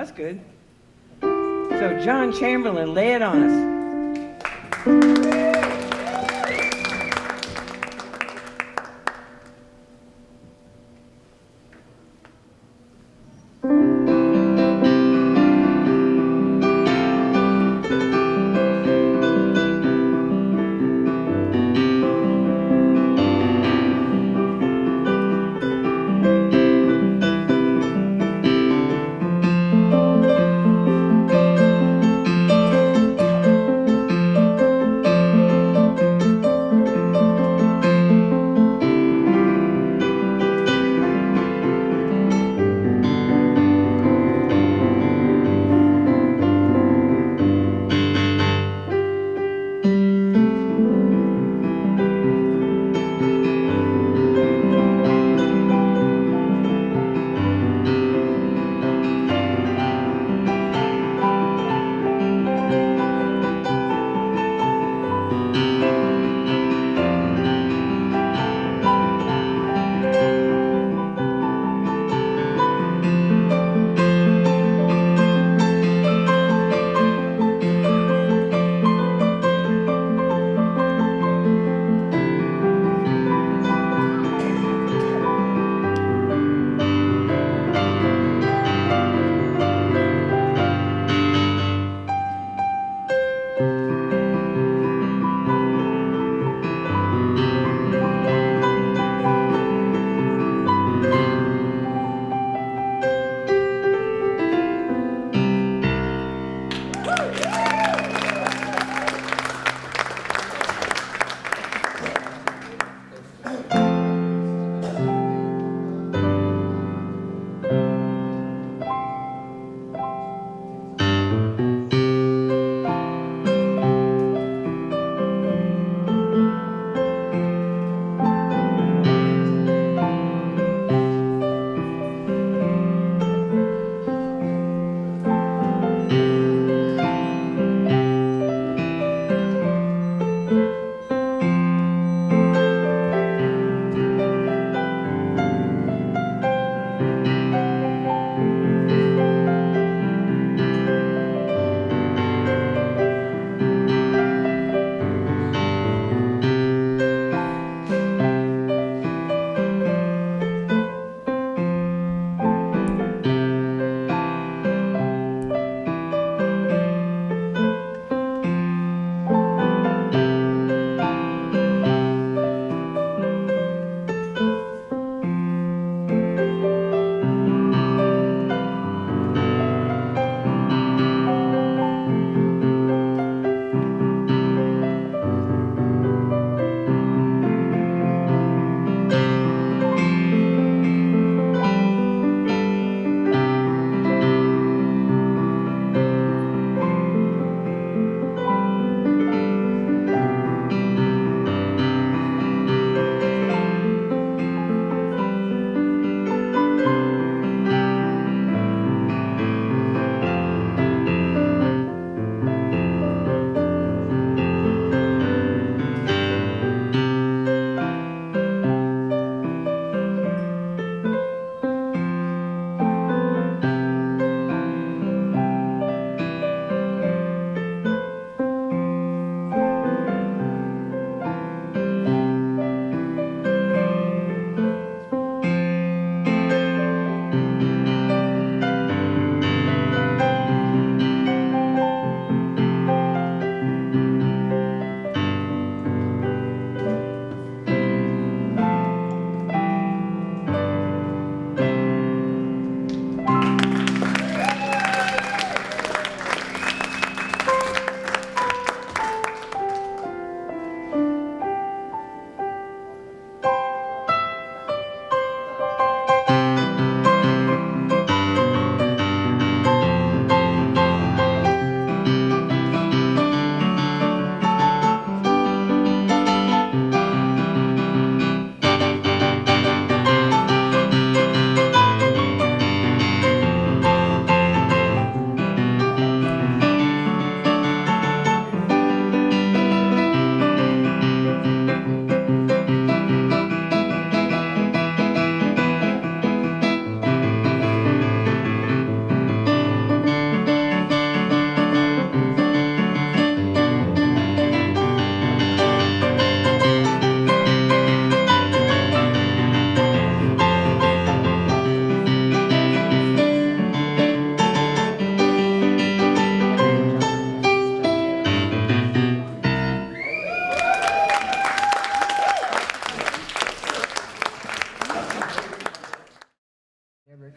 that's good. So John Chamberlain, lay it on us.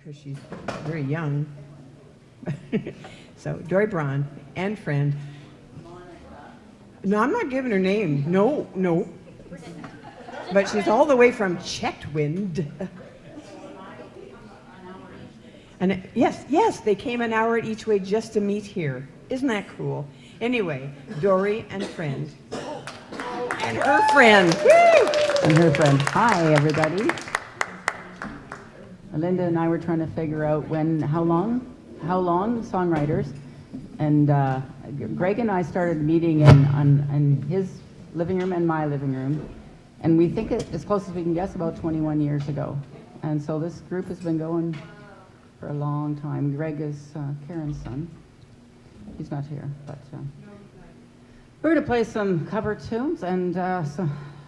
because she's very young. So Dory Braun and friend. No, I'm not giving her name. No. But she's all the way from Chetwynd. And yes, they came an hour each way just to meet here. Isn't that cool? Anyway, Dory and friend. And her friend. Woo! And her friend. Hi, everybody. Linda and I were trying to figure out how long songwriters. And Greg and I started meeting in his living room and my living room. And we think as close as we can guess about 21 years ago. And so this group has been going for a long time. Greg is Karen's son. He's not here, but we're going to play some cover tunes and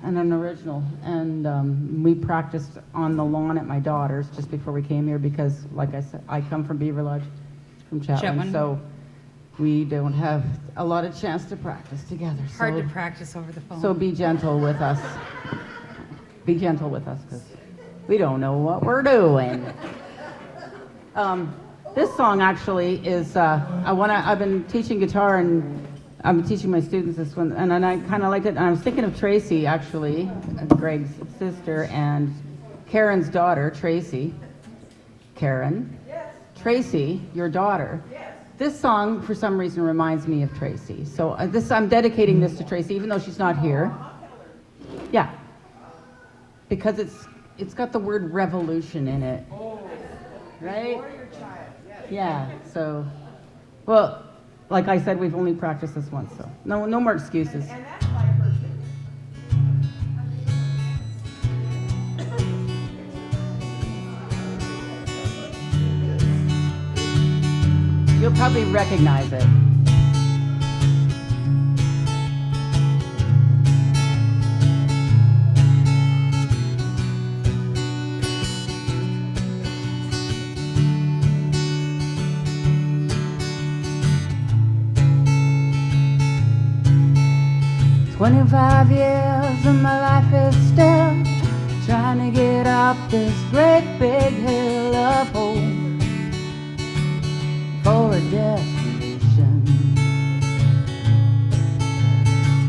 an original. And we practiced on the lawn at my daughter's just before we came here because, like I said, I come from Beaver Lodge, from Chetwynd, so we don't have a lot of chance to practice together. Hard to practice over the phone. So be gentle with us. Be gentle with us because we don't know what we're doing. This song actually is, I've been teaching guitar and I'm teaching my students this one, and I kind of liked it. And I was thinking of Tracy, actually, Greg's sister, and Karen's daughter, Tracy. Karen? Yes. Tracy, your daughter. Yes. This song, for some reason, reminds me of Tracy. So I'm dedicating this to Tracy, even though she's not here. Yeah. Because it's got the word revolution in it. Right? Yeah, so, well, like I said, we've only practiced this once, so no more excuses. And that's why her You'll probably recognize it. 25 years and my life is still trying to get up this great big hill of hope for a destination.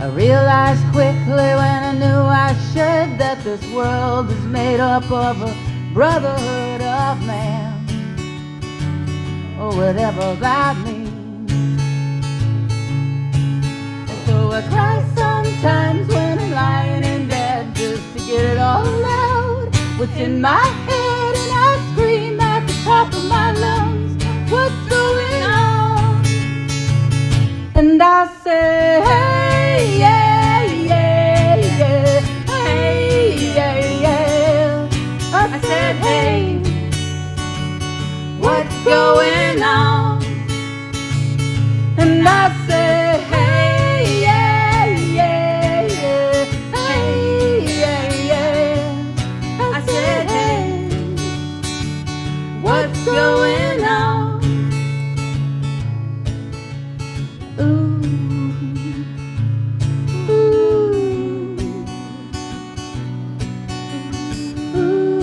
I realized quickly when I knew I should that this world is made up of a brotherhood of man, or whatever that means. So I cry sometimes when I'm lying in bed just to get it all out what's in my head, and I scream at the top of my lungs, what's going on? And I say, hey, yeah, yeah, yeah, hey, yeah, yeah. I said, hey, what's going on? And I say, hey, going on? Ooh, ooh, ooh,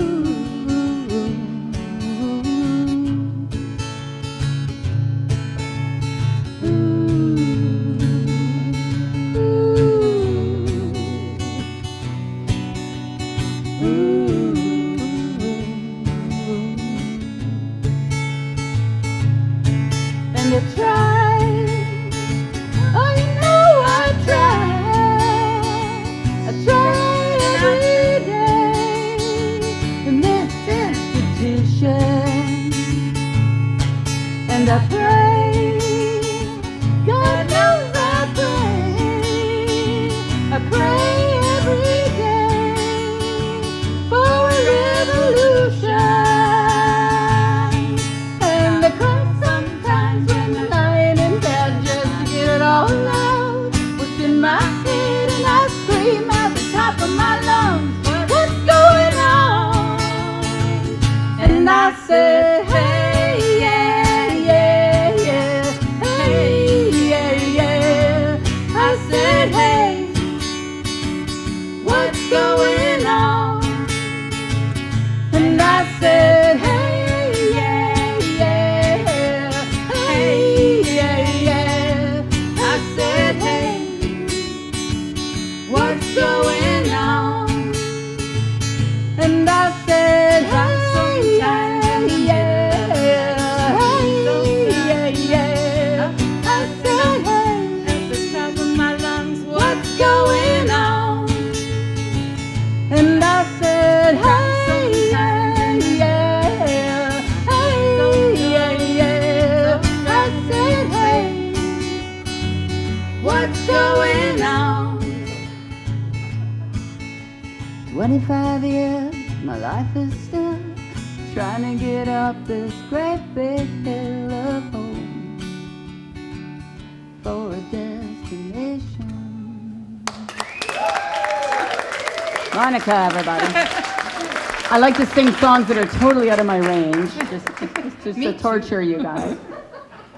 And I tried, oh you know I try every day in this institution, and I pray, God knows I pray every day for a revolution. And I cry sometimes when I'm lying in bed just to get it all out what's in my head, and I scream at the top of my lungs, what's going on? And I say, hey, yeah, yeah, yeah, hey, yeah, yeah. I said, hey, what's going on? And I said, hey, yeah, hill, trying to get up this great big hill of hope for a destination. Monica, everybody. I like to sing songs that are totally out of my range, just to torture you guys.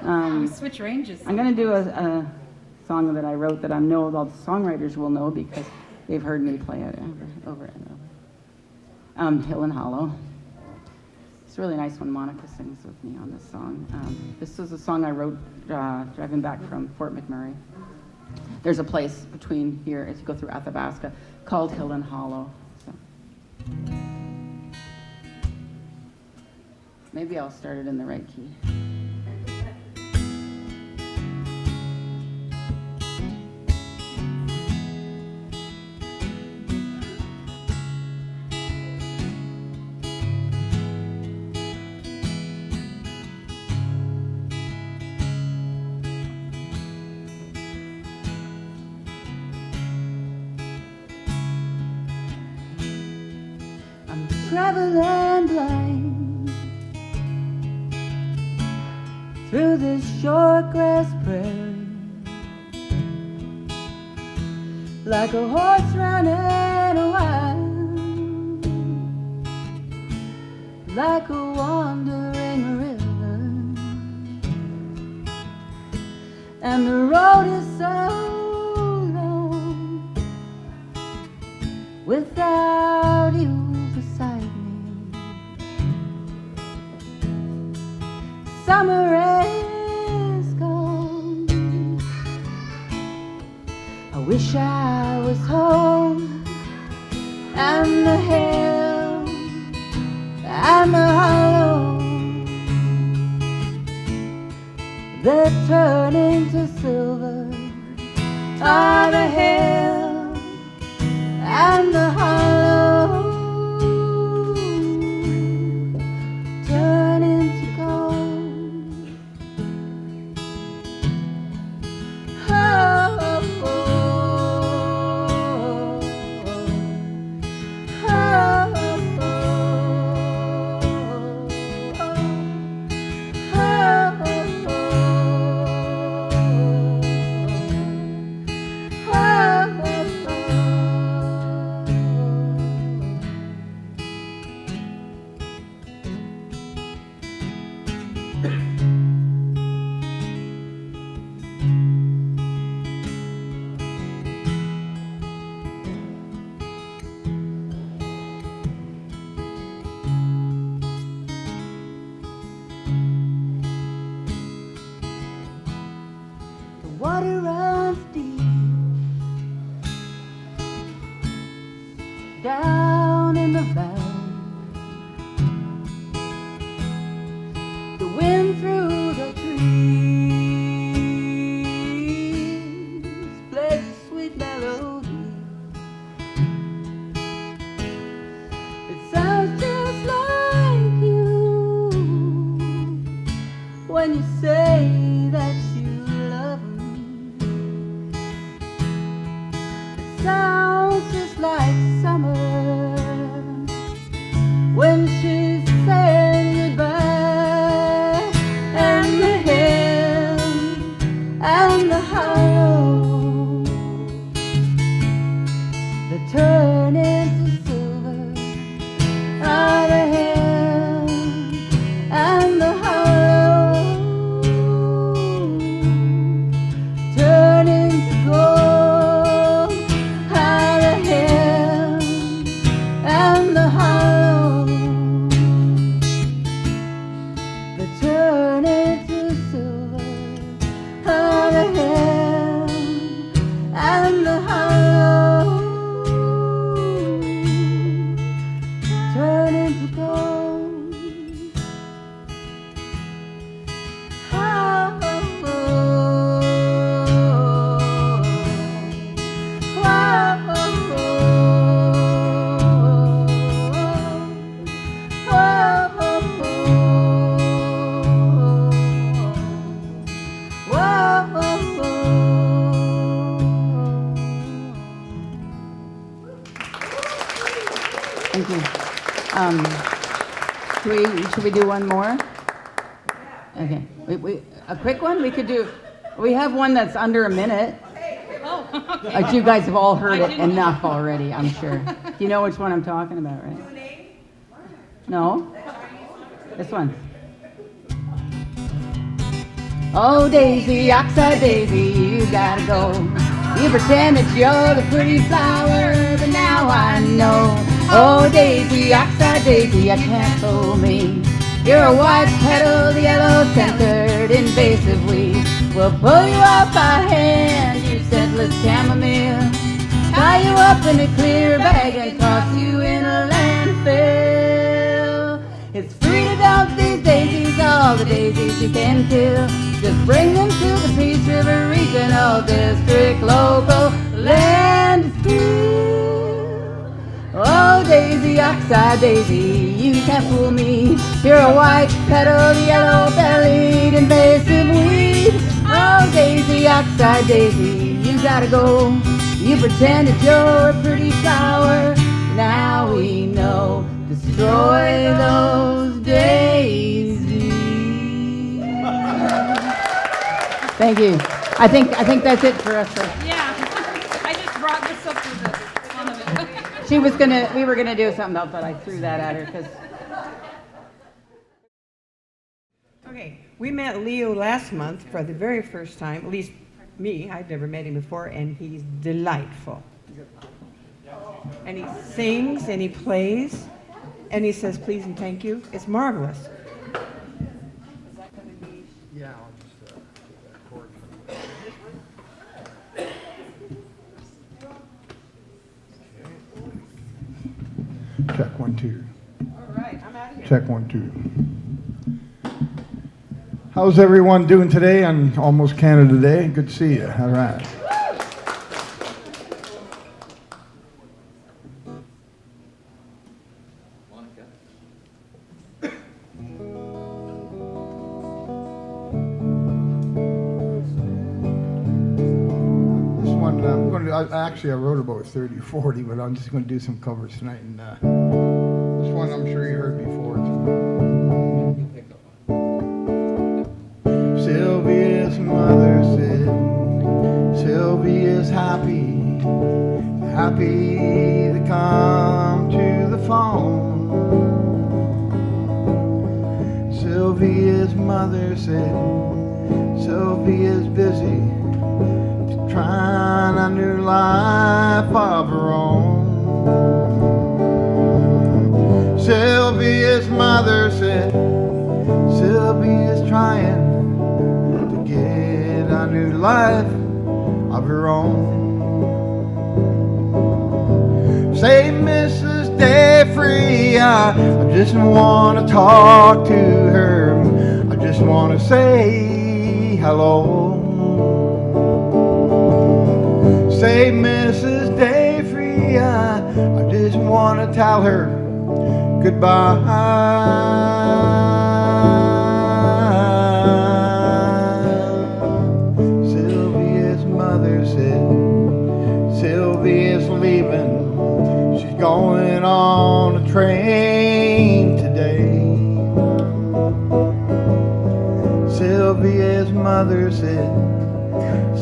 We switch ranges. I'm going to do a song that I wrote that I know all the songwriters will know because they've heard me play it over and over. Hill and Hollow. It's a really nice when Monica sings with me on this song. This is a song I wrote driving back from Fort McMurray. There's a place between here as you go through Athabasca called Hill and Hollow. So. Maybe I'll start it in the right key. I'm traveling blind through this short grass prairie, like a horse running wild, like a wandering river, and the road is so long without you beside me. Summer is gone. I wish I was home, and the hill and the hollow, they're turning to silver. Ah, the hill and the hollow turn into gold. Oh, oh, oh, the water runs deep down in the valley. The wind through the trees plays a sweet melody. It sounds just like you when you say that you love me. It sounds just like summer when she's saying goodbye. And the hill and the hollow, they turn into silver. Ah, the hill and the hollow turn into gold. Ah, the hill and the hollow, they turn into silver. Ah, the hill and the hollow turn into gold. Oh, oh, oh, oh, Thank you. Should we do one more? Okay. A quick one? We could do. We have one that's under a minute. Oh, okay. You guys have all heard I it didn't- enough already, I'm sure. You know which one I'm talking about, right? No? This one. Oh, Daisy, oxeye Daisy, you gotta go. You pretend that you're the pretty flower, but now I know. Oh, Daisy, oxeye Daisy, you can't fool me. You're a white-petaled, yellow-centered, invasive weed. We'll pull you off by hand, you scentless chamomile. Tie you up in a clear bag and toss you in a landfill. It's free to dump these daisies, all the daisies you can kill. Just bring them to the Peace River Regional District local landfill. Oh, Daisy, oxeye Daisy, you can't fool me. You're a white-petaled, yellow-bellied, invasive weed. Oh, Daisy, oxeye Daisy, you gotta go. You pretend that you're a pretty flower. Now we know. Destroy those daisies. Thank you. I think that's it for us. Yeah, I just brought this up for the fun of it. We were gonna do something else, but I threw that at her because. Okay, we met Leo last month for the very first time, at least me. I've never met him before, and he's delightful. And he sings and he plays and he says please and thank you. It's marvelous. Yeah, I'll just take that chord from Check 1, 2. All right, I'm out of here. Check 1, 2. How's everyone doing today on Almost Canada Day? Good to see you. All right. Actually, I wrote about 30 or 40, but I'm just going to do some covers tonight. And this one I'm sure you heard before. Sylvia's mother said, Sylvia's happy to come to the phone. Sylvia's mother said, Sylvia's busy trying a new life of her own. Sylvia's mother said, Sylvia's trying to get a new life of her own. Say, Mrs. Dayfree, I just want to talk to her. I just want to say hello. Say, Mrs. Dayfree, I just want to tell her goodbye. Sylvia's mother said, Sylvia's leaving. She's going on a train today. Sylvia's mother said,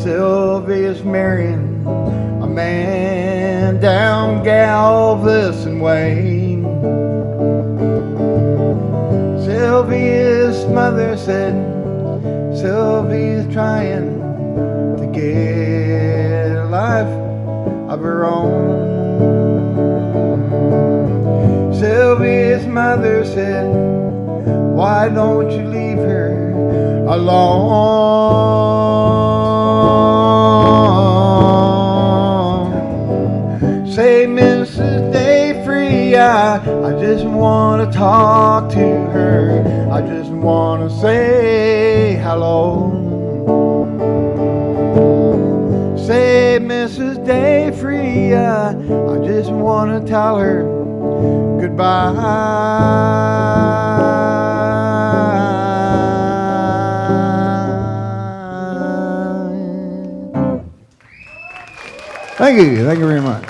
Sylvia's marrying a man down Galveston way. Sylvia's mother said, Sylvia's trying to get a life of her own. Sylvia's mother said, why don't you leave her alone? Say, Mrs. Dayfree, I just want to talk to her. I just want to say hello. Say, Mrs. Dayfree, I just want to tell her goodbye. Thank you very much.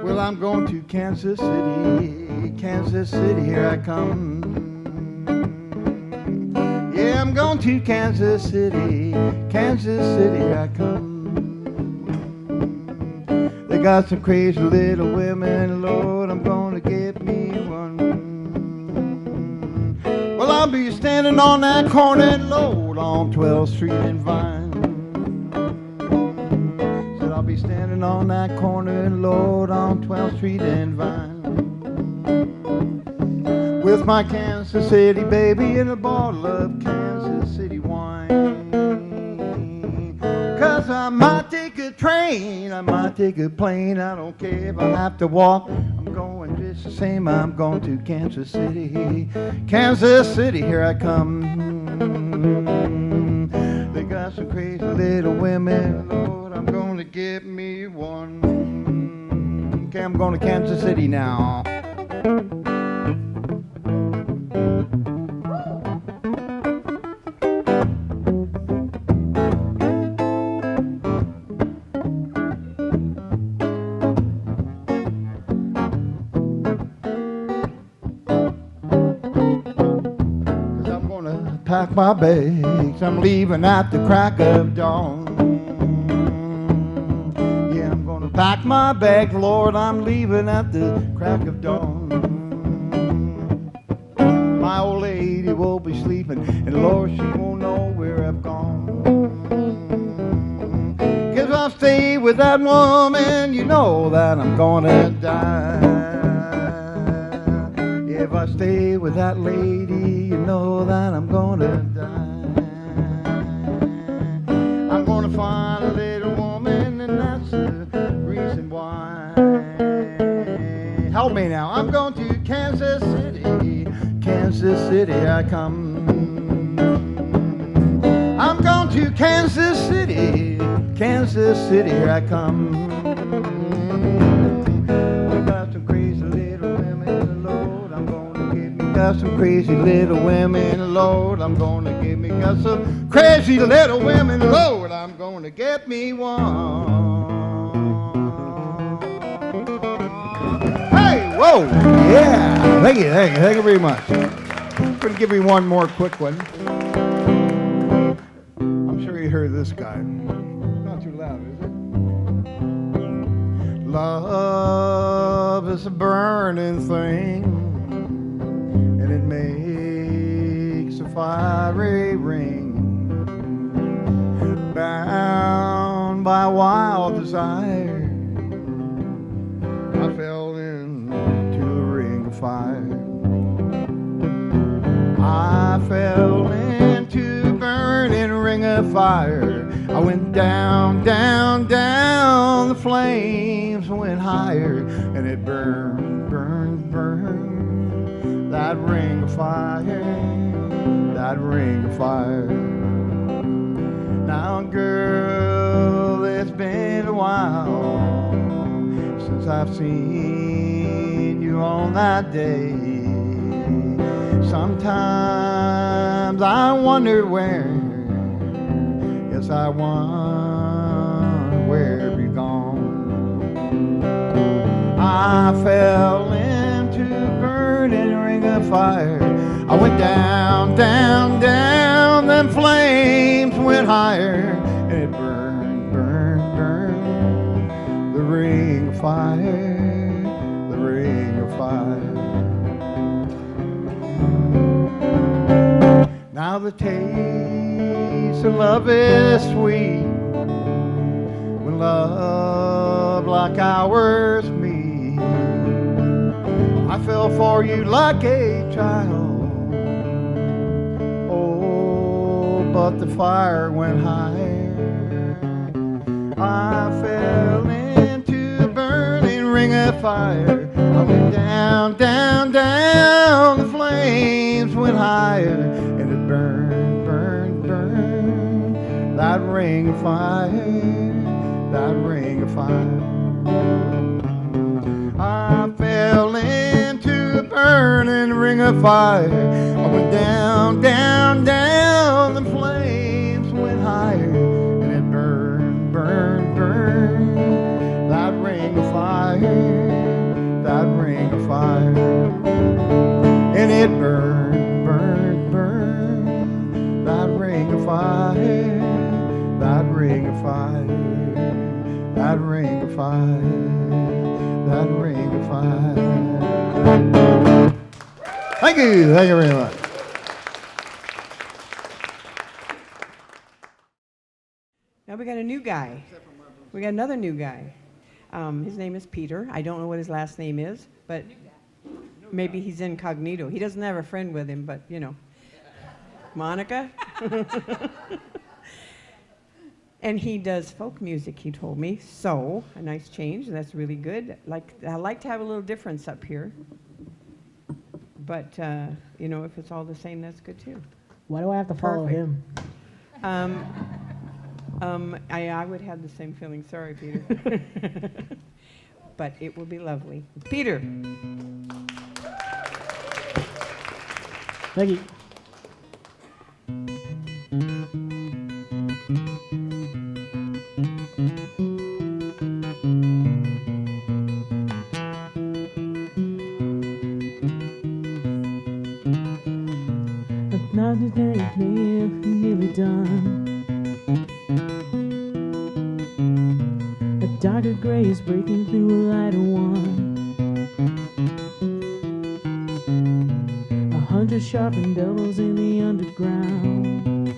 Well, I'm going to Kansas City, here I come. Yeah, I'm going to Kansas City, here I come. They got some crazy little women, Lord, I'm gonna get me one. Well, I'll be standing on that corner, Lord, on 12th Street and Vine. Said I'll be standing on that corner, Lord, on 12th Street and Vine. With my Kansas City baby and a bottle of Kansas City wine. 'Cause I might take a train, I might take a plane, I don't care if I have to walk. I'm going just the same, I'm going to Kansas City, here I come. They got some crazy little women, Lord, I'm gonna get me one. Okay, I'm going to Kansas City now. Pack my bags, I'm leaving at the crack of dawn. Yeah, I'm gonna pack my bags, Lord, I'm leaving at the crack of dawn. My old lady will be sleeping, and Lord, she won't know where I've gone. 'Cause I'll stay with that woman, you know that I'm gonna die. If I stay with that lady, you know that I'm gonna die. I'm gonna find a little woman, and that's the reason why. Help me now. I'm going to Kansas City, I come. I'm going to Kansas City, here I come. Got some crazy little women, Lord, I'm gonna get me. Got some crazy little women, Lord, I'm gonna get me one. Hey, whoa, yeah, thank you very much. I'm gonna give you one more quick one. I'm sure you heard this guy. Not too loud, is it? Love is a burning thing. It makes a fiery ring, bound by wild desire. I fell into a ring of fire. I fell into a burning ring of fire. I went down, down, down. The flames went higher, and it burned, burned, burned. That ring of fire, that ring of fire. Now, girl, it's been a while since I've seen you on that day. Sometimes I wonder where, yes, I wonder where you've gone. I fell into burning ring of fire. I went down, down, down, then flames went higher, and it burned, burned, burned. The ring of fire, the ring of fire. Now the taste of love is sweet when love like ours meets. I fell for you like a child, oh, but the fire went higher. I fell into a burning ring of fire. I went down, down, down, the flames went higher, and it burned, burned, burned. That ring of fire, that ring of fire. of fire. I went down, down, down, the flames went higher, and it burned, burned, burned. That ring of fire, that ring of fire, and it burned, burned, burned. That ring of fire, that ring of fire, that ring of fire, that ring of fire. Thank you very much. Now we got a new guy. We got another new guy. His name is Peter. I don't know what his last name is, but maybe he's incognito. He doesn't have a friend with him, but you know. Monica? And he does folk music, he told me. So, a nice change, and that's really good. I like to have a little difference up here. But, you know, if it's all the same, that's good too. Why do I have to follow him? I would have the same feeling. Sorry, Peter. But it will be lovely. Peter. Thank you. Another day here, nearly done. A darker gray is breaking through a lighter one. 100 sharpened doubles in the underground.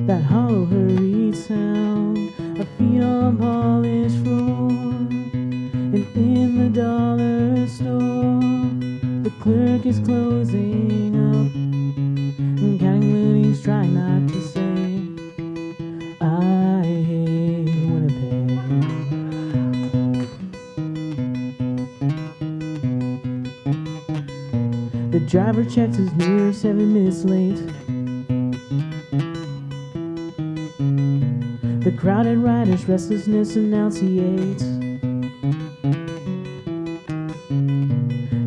That hollow hurried sound of feet on polished floor. And in the dollar store, the clerk is closing up and counting loonies, trying not to say, I hate Winnipeg. The driver checks his mirror 7 minutes late. The crowded rider's restlessness enunciates.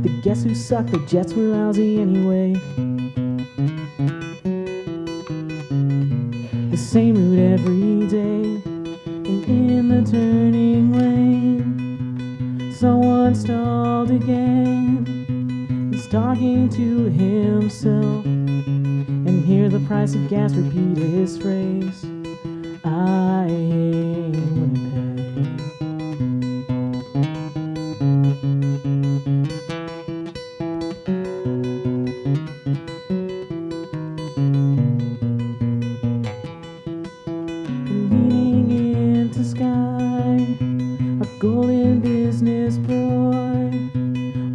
The guess who sucked, the Jets were lousy anyway. The same route every day, and in the turning lane, someone stalled again. He's talking to himself, and hear the price of gas repeat his phrase, I hate Winnipeg. Leaning into sky, a golden business boy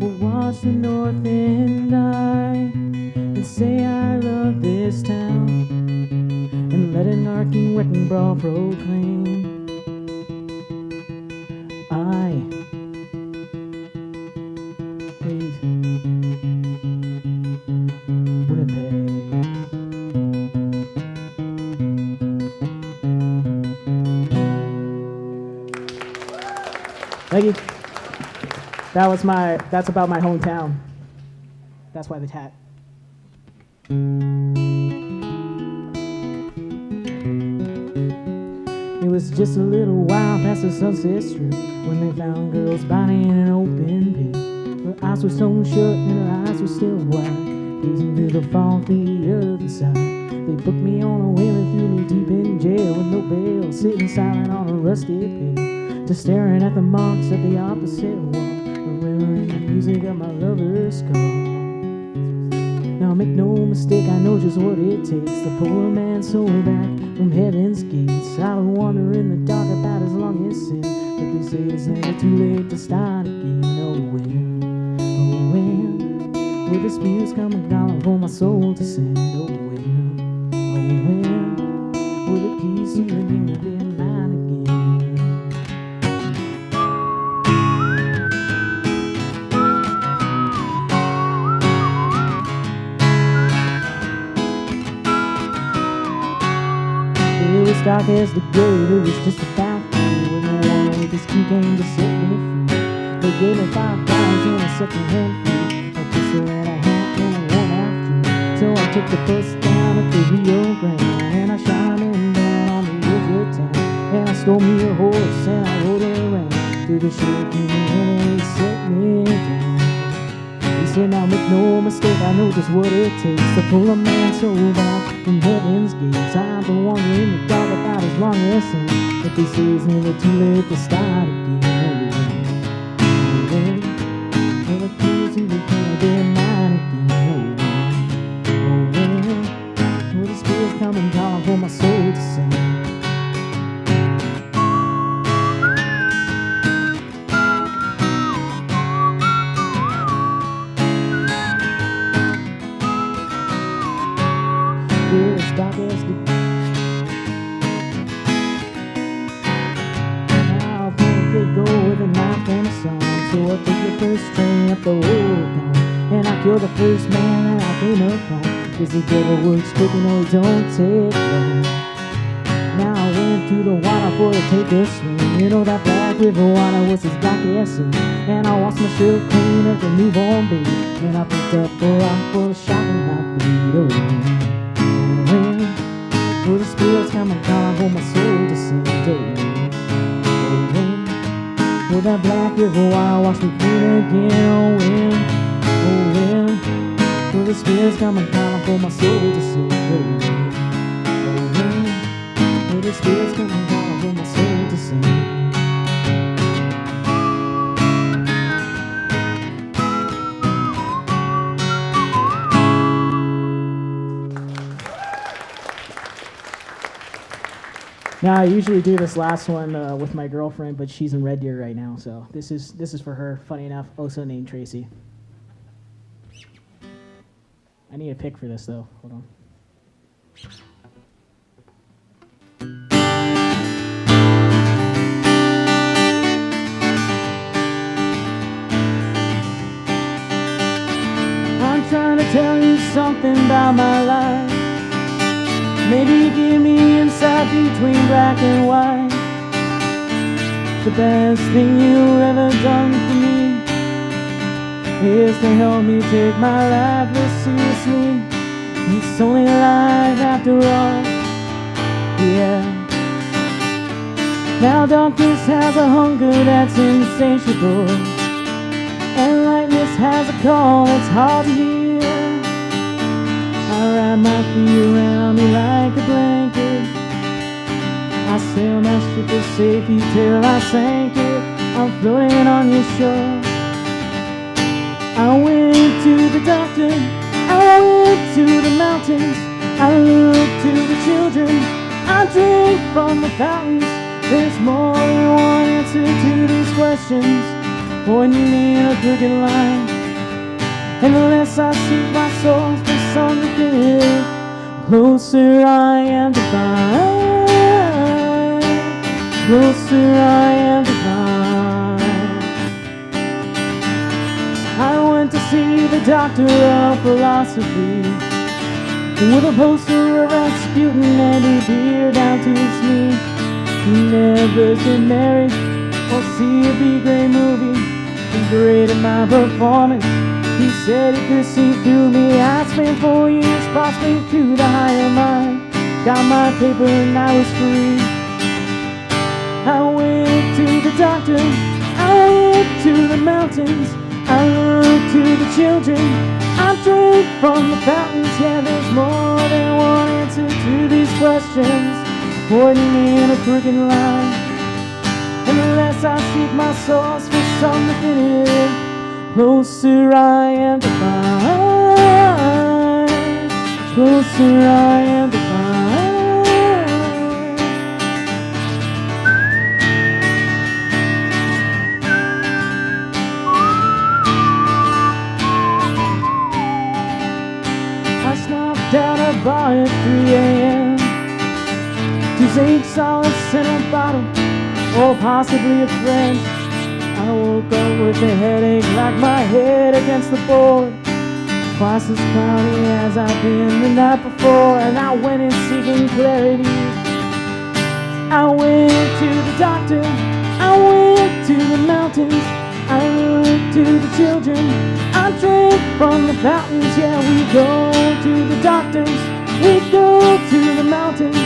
will watch the north end die and say I love this town, and let an arcing wrecking brawl proclaim, I hate Winnipeg. Thank you. That's about my hometown. That's why the tat. It was just a little while past the Sunset Strip when they found girl's body in an open pit. Her eyes were sewn shut and her eyes were still wide, gazing through the fog to the other side. They booked me on a wheel and threw me deep in jail with no bail, sitting silent on a rusty pail, just staring at the marks of the opposite wall, remembering the music of my lover's call. Now make no mistake, I know just what it takes to pull a man's soul back from heaven's gates. I would wander in the dark about as long as sin, but they say it's never too late to start again. Oh when will the spirits come and calling for my soul to send? Oh when will the keys to the kingdom be mine again? It was dark as the grave, it was just a factory where no one with his key came to set me free. The they gave me $5 in a second-hand fee. A pistol and a hat and a worn-out jeans. So I took the bus down at the Rio Grande, and I shot him down on the edge of town. And I stole me a horse and I rode it around through the shaking and he set me down. He said, now make no mistake, I know just what it takes to pull a man's soul out from heaven's gates. I've been wandering in the dark about as long as sin, but they say it's never too late to start again. Oh, well, well, it feels to be kind of be mine again. Oh, well, well, the Spirit's coming calling for my soul to sing. It's dark as the now I think I could go with a knife and a song. So I took the first train up the road gone, and I killed the first man that I came upon. 'Cause the devil works quick and it don't take long. Now I went to the water for to take a swim. You know that black river water was as black as sin. And I washed my shirt clean of the newborn baby, and I picked up a rock full of shot and I bleed away. Oh, the Spirit's coming calling for my soul to sing. Oh, well, that black river water wash me clean again. Oh, well, the Spirit's coming calling for my soul to sing. Oh, well, the Spirit's coming calling for my soul to sing. Now I usually do this last one with my girlfriend, but she's in Red Deer right now, so this is for her. Funny enough, also named Tracy. I need a pick for this though. Hold on. I'm trying to tell you something about my life. Maybe give me insight between black and white. The best thing you ever done for me is to help me take my life less seriously. It's only life after all, yeah. Now darkness has a hunger that's insatiable, and lightness has a call that's hard to hear. I wrap my feet around me like a blanket. I sail my ship to safety till I sank it. I'm floating on your shore. I went to the doctor, I went to the mountains, I looked to the children, I drank from the fountains. There's more than one answer to these questions, pointing me in a crooked line. And the less I seek my soul's for some definitive, closer I am to find. Closer I am to find. I went to see the doctor of philosophy, with a poster of Rasputin and a beard down to his knee. He never said marriage or see a B-grade movie. He graded my performance. He said he could see through me. I spent 4 years prospering through the higher mind. Got my paper and I was free. I went to the doctor, I went to the mountains, I looked to the children, I drank from the fountains. Yeah, there's more than one answer to these questions, pointing me in a crooked line. And the less I seek my source for some definitive, closer I am to find. Closer I am to find. I snuffed out a bar at 3 a.m. to take solace in a bottle, or possibly a friend. I woke up with a headache, like my head against the board, twice as cloudy as I've been the night before. And I went in seeking clarity. I went to the doctor, I went to the mountains, I look to the children, I drink from the fountains. Yeah, we go to the doctors, we go to the mountains.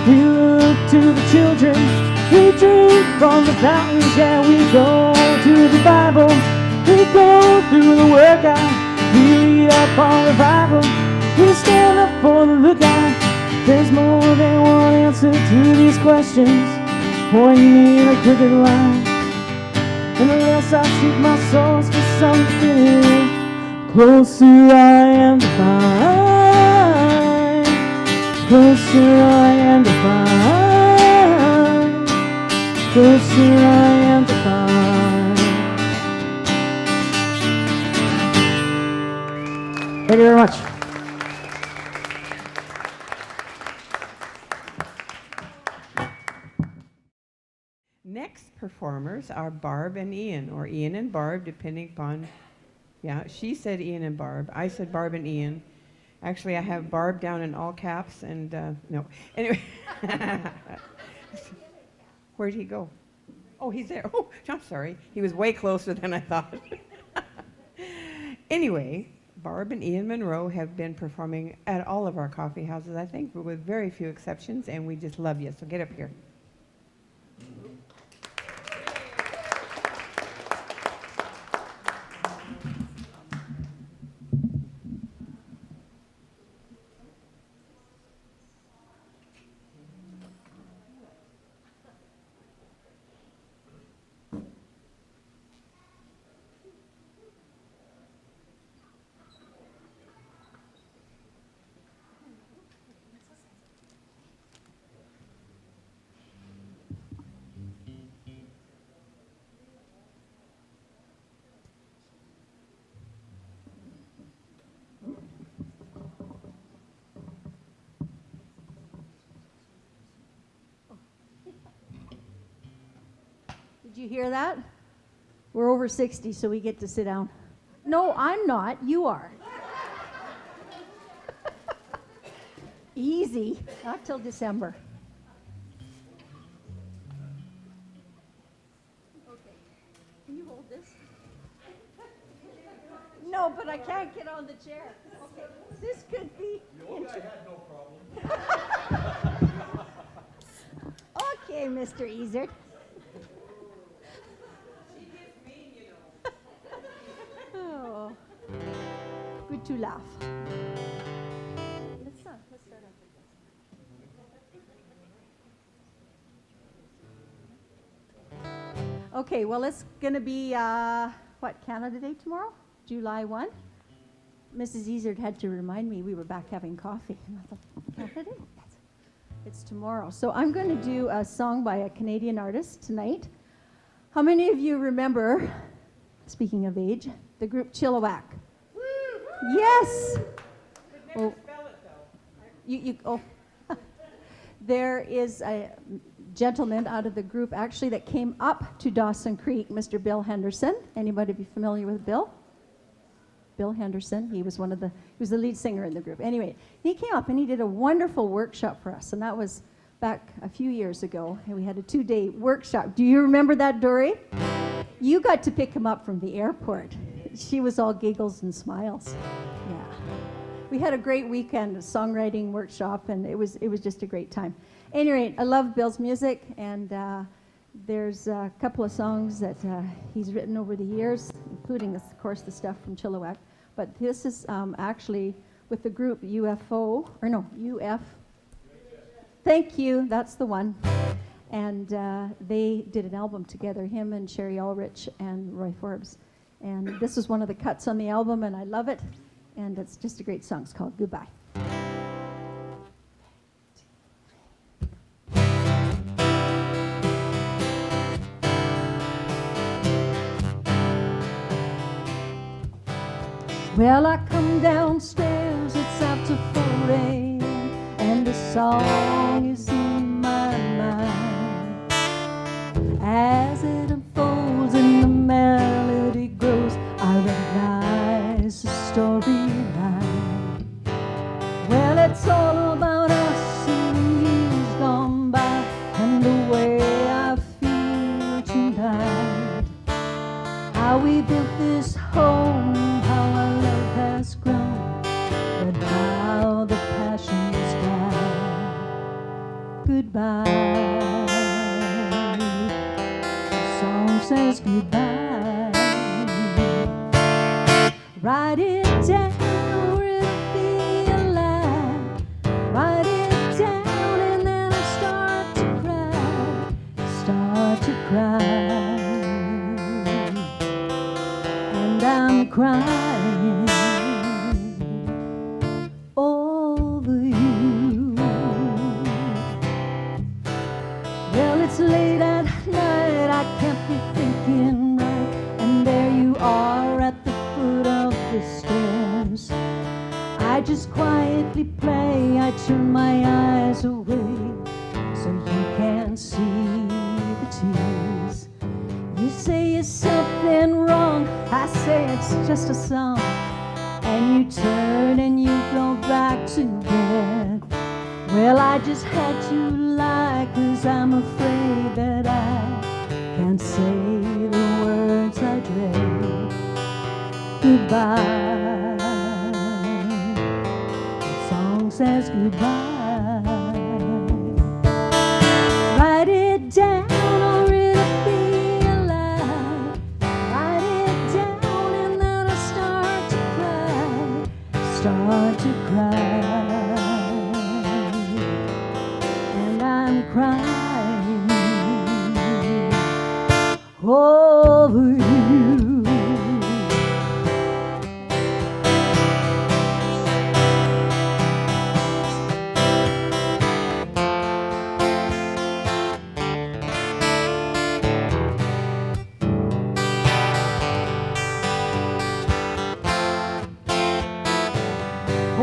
We look to the children, we drink from the fountains. Yeah, we go to the Bible, we go through the workout. We read up on revival, we stand up for the lookout. There's more than one answer to these questions, pointing me in a crooked line. And unless I seek my source for something, closer I am to find. Closer I am to find. Closer I am to find. Thank you very much. Next performers are Barb and Ian, or Ian and Barb, depending upon, yeah, she said Ian and Barb. I said Barb and Ian. Actually, I have Barb down in all caps, and no. Anyway, where'd he go? Oh, he's there. Oh, I'm sorry. He was way closer than I thought. Anyway, Barb and Ian Monroe have been performing at all of our coffee houses, I think, with very few exceptions, and we just love you, so get up here. Did you hear that? We're over 60, so we get to sit down. No, I'm not. You are. Easy. Not till December. Okay. Can you hold this? No, but I can't get on the chair. Okay. This could be interesting. I had no problem. Okay, Mr. Easert. Oh, good to laugh. Let's start off with this. Okay, well, it's going to be, Canada Day tomorrow? July 1? Mrs. Easert had to remind me we were back having coffee. And I thought, Canada Day? It's tomorrow. So I'm going to do a song by a Canadian artist tonight. How many of you remember, speaking of age, the group Chilliwack? Yes. Oh, there is a gentleman out of the group actually that came up to Dawson Creek, Mr. Bill Henderson. Anybody be familiar with Bill? Bill Henderson. He was he was the lead singer in the group. Anyway, he came up and he did a wonderful workshop for us, and that was back a few years ago, and we had a 2-day workshop. Do you remember that, Dory? You got to pick him up from the airport. She was all giggles and smiles. Yeah. We had a great weekend, a songwriting workshop, and it was just a great time. Anyway, I love Bill's music, and there's a couple of songs that he's written over the years, including, of course, the stuff from Chilliwack. But this is actually with the group UF. Thank you, that's the one. And they did an album together, him and Sherry Ulrich and Roy Forbes. And this is one of the cuts on the album, and I love it. And it's just a great song. It's called Goodbye. Well, I come downstairs, it's after 4 a.m. and the song is in my mind. As it unfolds and the melody grows, I recognize the storyline. Well, it's all about us in the years gone by and the way I feel tonight. How how we built this home, how our love has grown, but now the passion's died. Goodbye. The song says goodbye. Write it down or it'll be a lie. Write it down and then I start to cry. And I'm crying over you. Well, it's late at night, I can't be thinking right, and there you are at the foot of the stairs. I just quietly play, I turn my eyes away so you can't see the tears. You say it's something wrong, I say it's just a song, and you turn and you go back to bed. Well, I just had to lie, 'cause I'm afraid that I can't say the words I dread. Goodbye. The song says goodbye. Write it down or it'll be a lie. Write it down and then I start to cry. And I'm crying over you.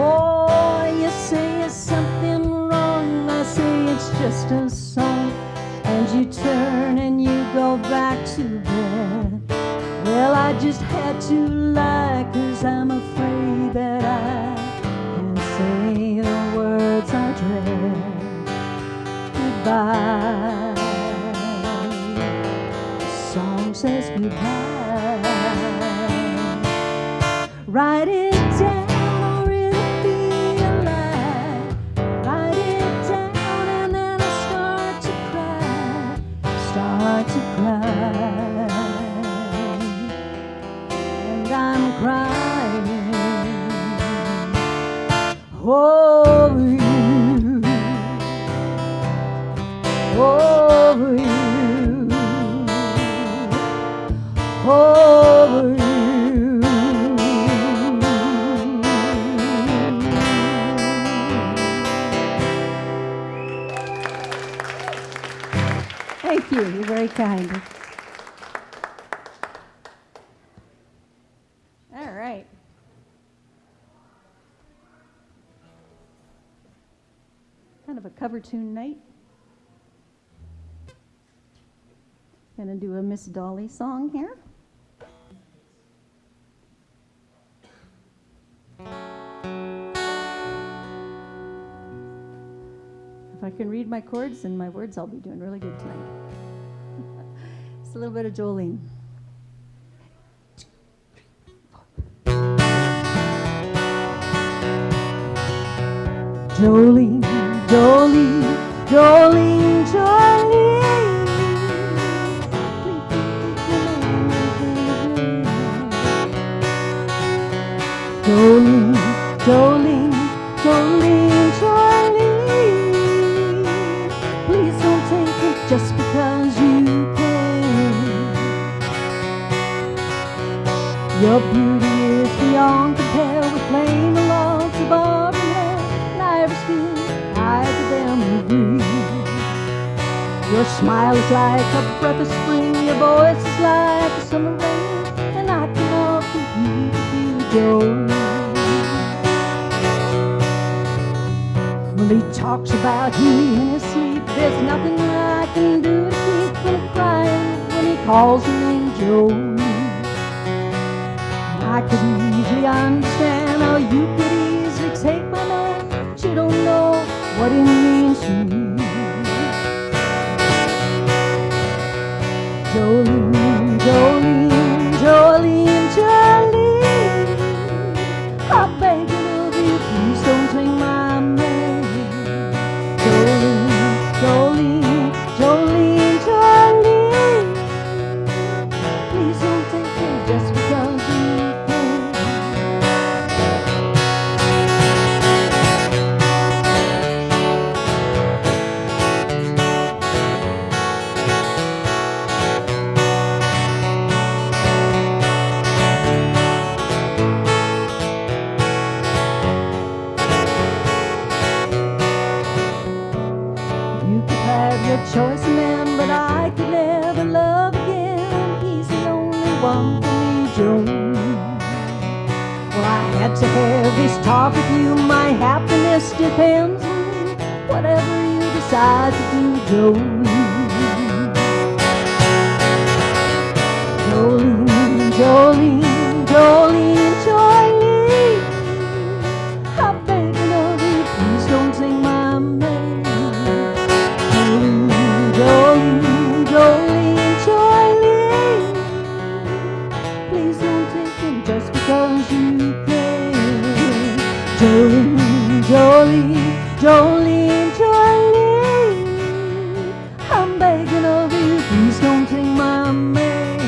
Oh, you say it's something wrong, I say it's just a song, and you turn and you go back to bed. Well, I just had to lie, 'cause I'm afraid that I can't say the words I dread. Goodbye. The song says goodbye. Write it down. To cry, and I'm crying over you, over you, over you. Thank you. You're very kind. All right. Kind of a cover tune night. Gonna do a Miss Dolly song here. If I can read my chords and my words, I'll be doing really good tonight. It's a little bit of Jolene. Jolene, Jolene, Jolene, Jolene. Jolene, Jolene, Jolene, Jolene. Please don't take it just because you can. Your beauty is beyond compare with plain logs of auburn hair, and ivory skin, eyes of emerald. Your smile is like a breath of spring, your voice is like a summer rain, and I can offer you Jolene. When he talks about you in his sleep, there's nothing I can do to keep from crying when he calls your name Jolene. I could easily understand how you could easily take my man, but you don't know what it means to me. Jolene, Jolene, Jolene. one for me, Joe. Well, I had to have this talk with you. My happiness depends on whatever you decide to do, Jolene. Jolene, Jolene, Jolene, Jolene, I'm begging of you, please don't take my man. Jolene, Jolene, Jolene, Jolene, please don't take him just because you can. Jolene, Jolene, Jolene, Jolene, I'm begging of you, please don't take my man.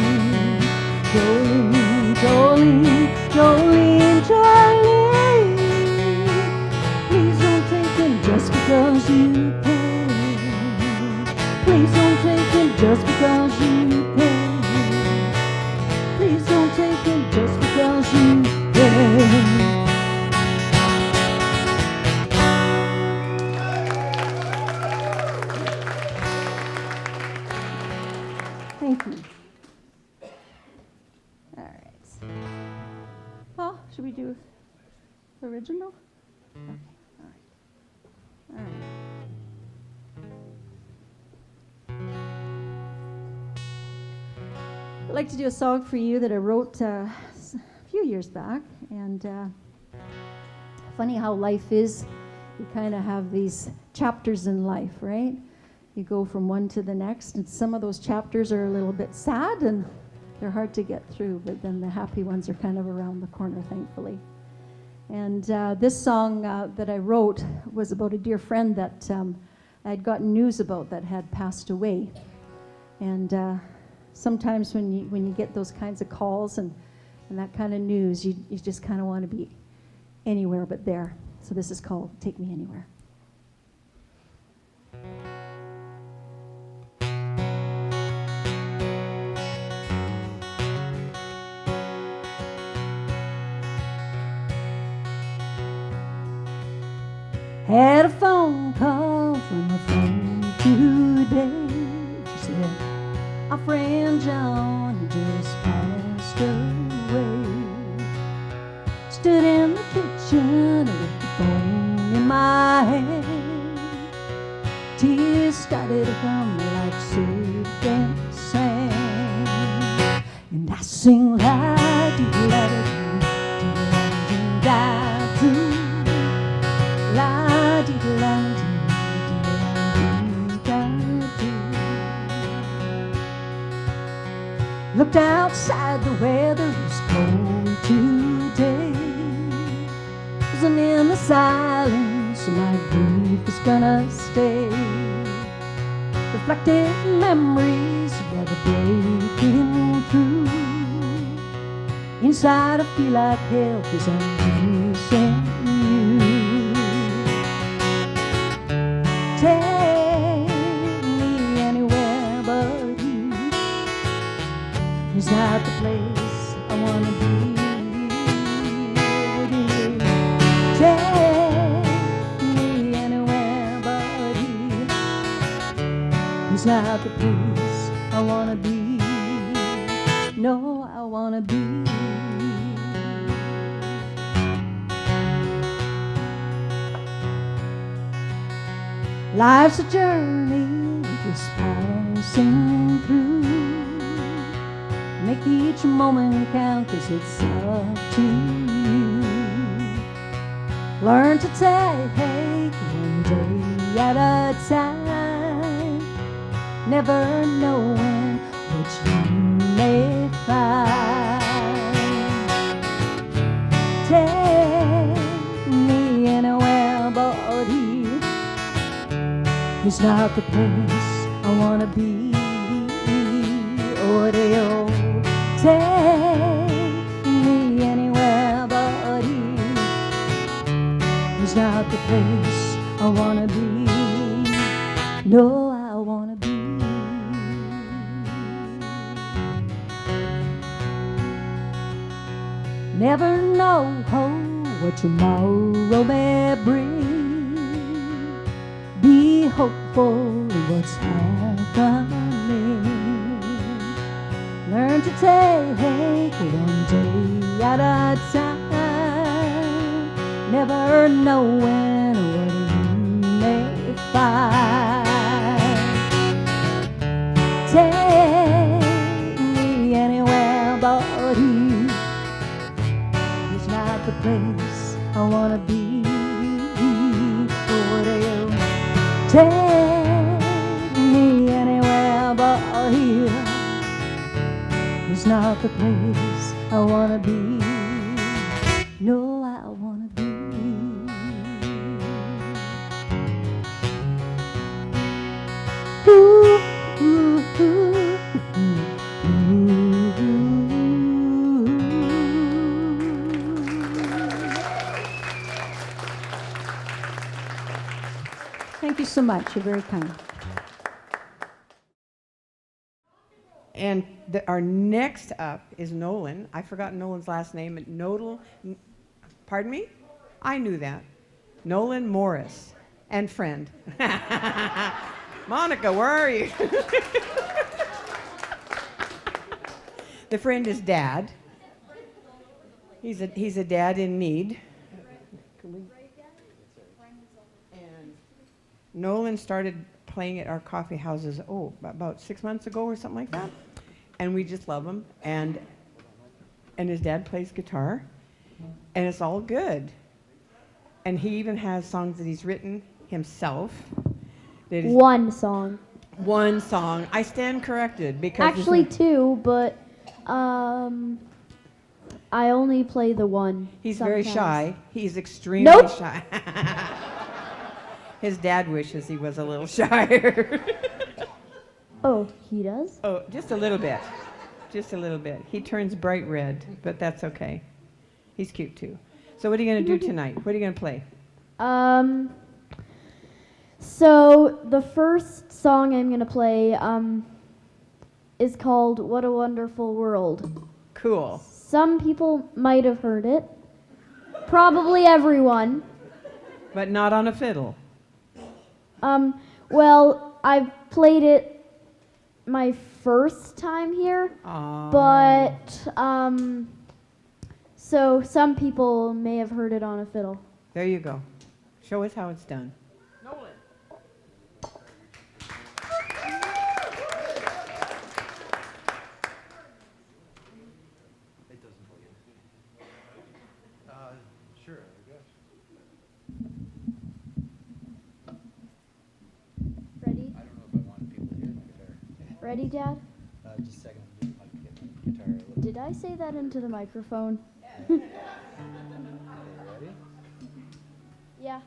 Jolene, Jolene, Jolene, Jolene, please don't take him just because you can. Please don't take him just because you can. Please don't take him just because you can. Thank you. All right. Well, should we do original? Okay. All right. All right. I'd like to do a song for you that I wrote a few years back. And funny how life is. You kind of have these chapters in life, right? You go from one to the next, and some of those chapters are a little bit sad and they're hard to get through, but then the happy ones are kind of around the corner, thankfully. And this song that I wrote was about a dear friend that I had gotten news about that had passed away. And sometimes when you get those kinds of calls and that kind of news, you just kind of want to be anywhere but there. So this is called Take Me Anywhere. Had a phone call from a friend today. She said, our friend John just passed away. Stood in the kitchen with the phone in my hand. Tears started to come like soap and sand. And I sing la-dee-la-dee-dee-la-dee-da-doo. Looked outside, the weather was cold today. Wasn't in the silence, so my grief is gonna stay. Reflected memories that are breaking through. Inside I feel like hell 'cause I'm missing you. Take me anywhere but you. It's not the place I wanna be with you. Take me anywhere but you. It's not the place I wanna be. No, I wanna be. Life's a journey we're just passing through. Make each moment count 'cause it's up to you. Learn to take one day at a time. Never knowing what you may find. Take me anywhere but here. It's not the place I wanna be. Oh, they'll take me anywhere but here. It's not the place I wanna be. No, I wanna be. Never know what tomorrow may bring. Be hopeful of what's happening. Learn to take one day at a time, never knowing what you may find. Take me anywhere but here. It's not the place I wanna be. Oh, dear. Take me anywhere but here. It's not the place I wanna be. No, I wanna be. Ooh, ooh, ooh, ooh, ooh. Thank you so much. You're very kind. And our next up is Nolan. I forgot Nolan's last name. Pardon me? I knew that. Nolan Morris and friend. Monica, where are you? The friend is Dad. He's a dad in need. And Nolan started playing at our coffee houses, about 6 months ago or something like that. And we just love him. And his dad plays guitar. And it's all good. And he even has songs that he's written himself. One song. One song. I stand corrected because Actually two, but I only play the one. he's very sometimes. shy. He's extremely Nope. shy. His dad wishes he was a little shyer. Oh, he does? Oh, just a little bit. Just a little bit. He turns bright red, but that's okay. He's cute too. So what are you going to do tonight? What are you going to play? So the first song I'm gonna play is called "What a Wonderful World." Cool. Some people might have heard it. Probably everyone. But not on a fiddle. Well, I've played it my first time here, but so some people may have heard it on a fiddle. There you go. Show us how it's done. Sure, I guess. Ready? I don't know if I want people to hear my guitar. Ready, Dad? Just a second, I'm just like get my guitar a little. Did I say that into the microphone? Ready? Yeah.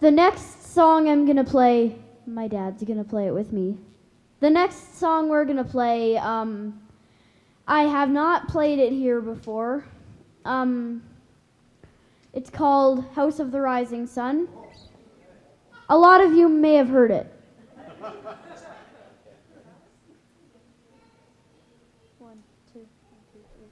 The next song I'm going to play, my dad's going to play it with me. The next song we're going to play, I have not played it here before. It's called House of the Rising Sun. A lot of you may have heard it. One, two, three, four.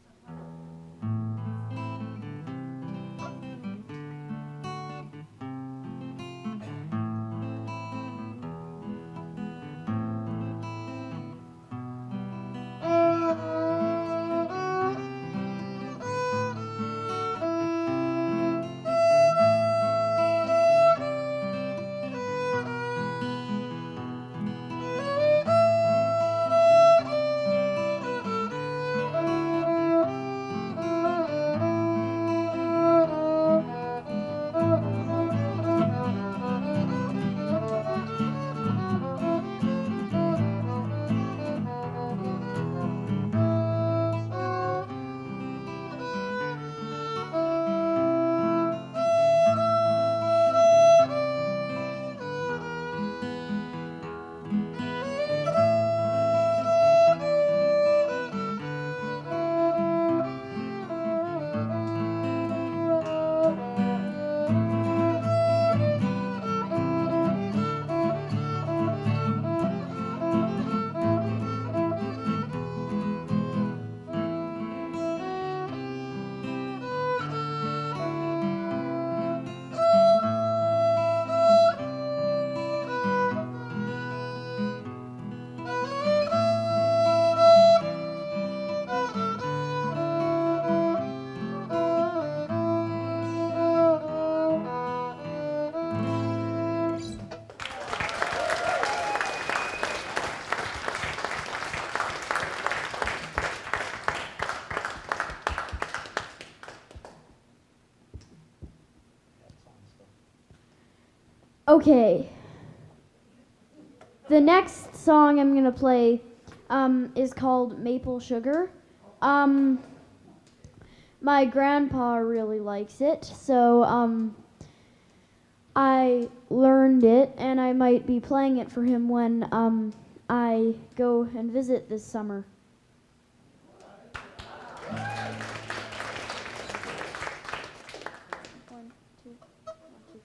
Okay. The next song I'm going to play is called Maple Sugar. My grandpa really likes it, so I learned it, and I might be playing it for him when I go and visit this summer. One, two, one, two.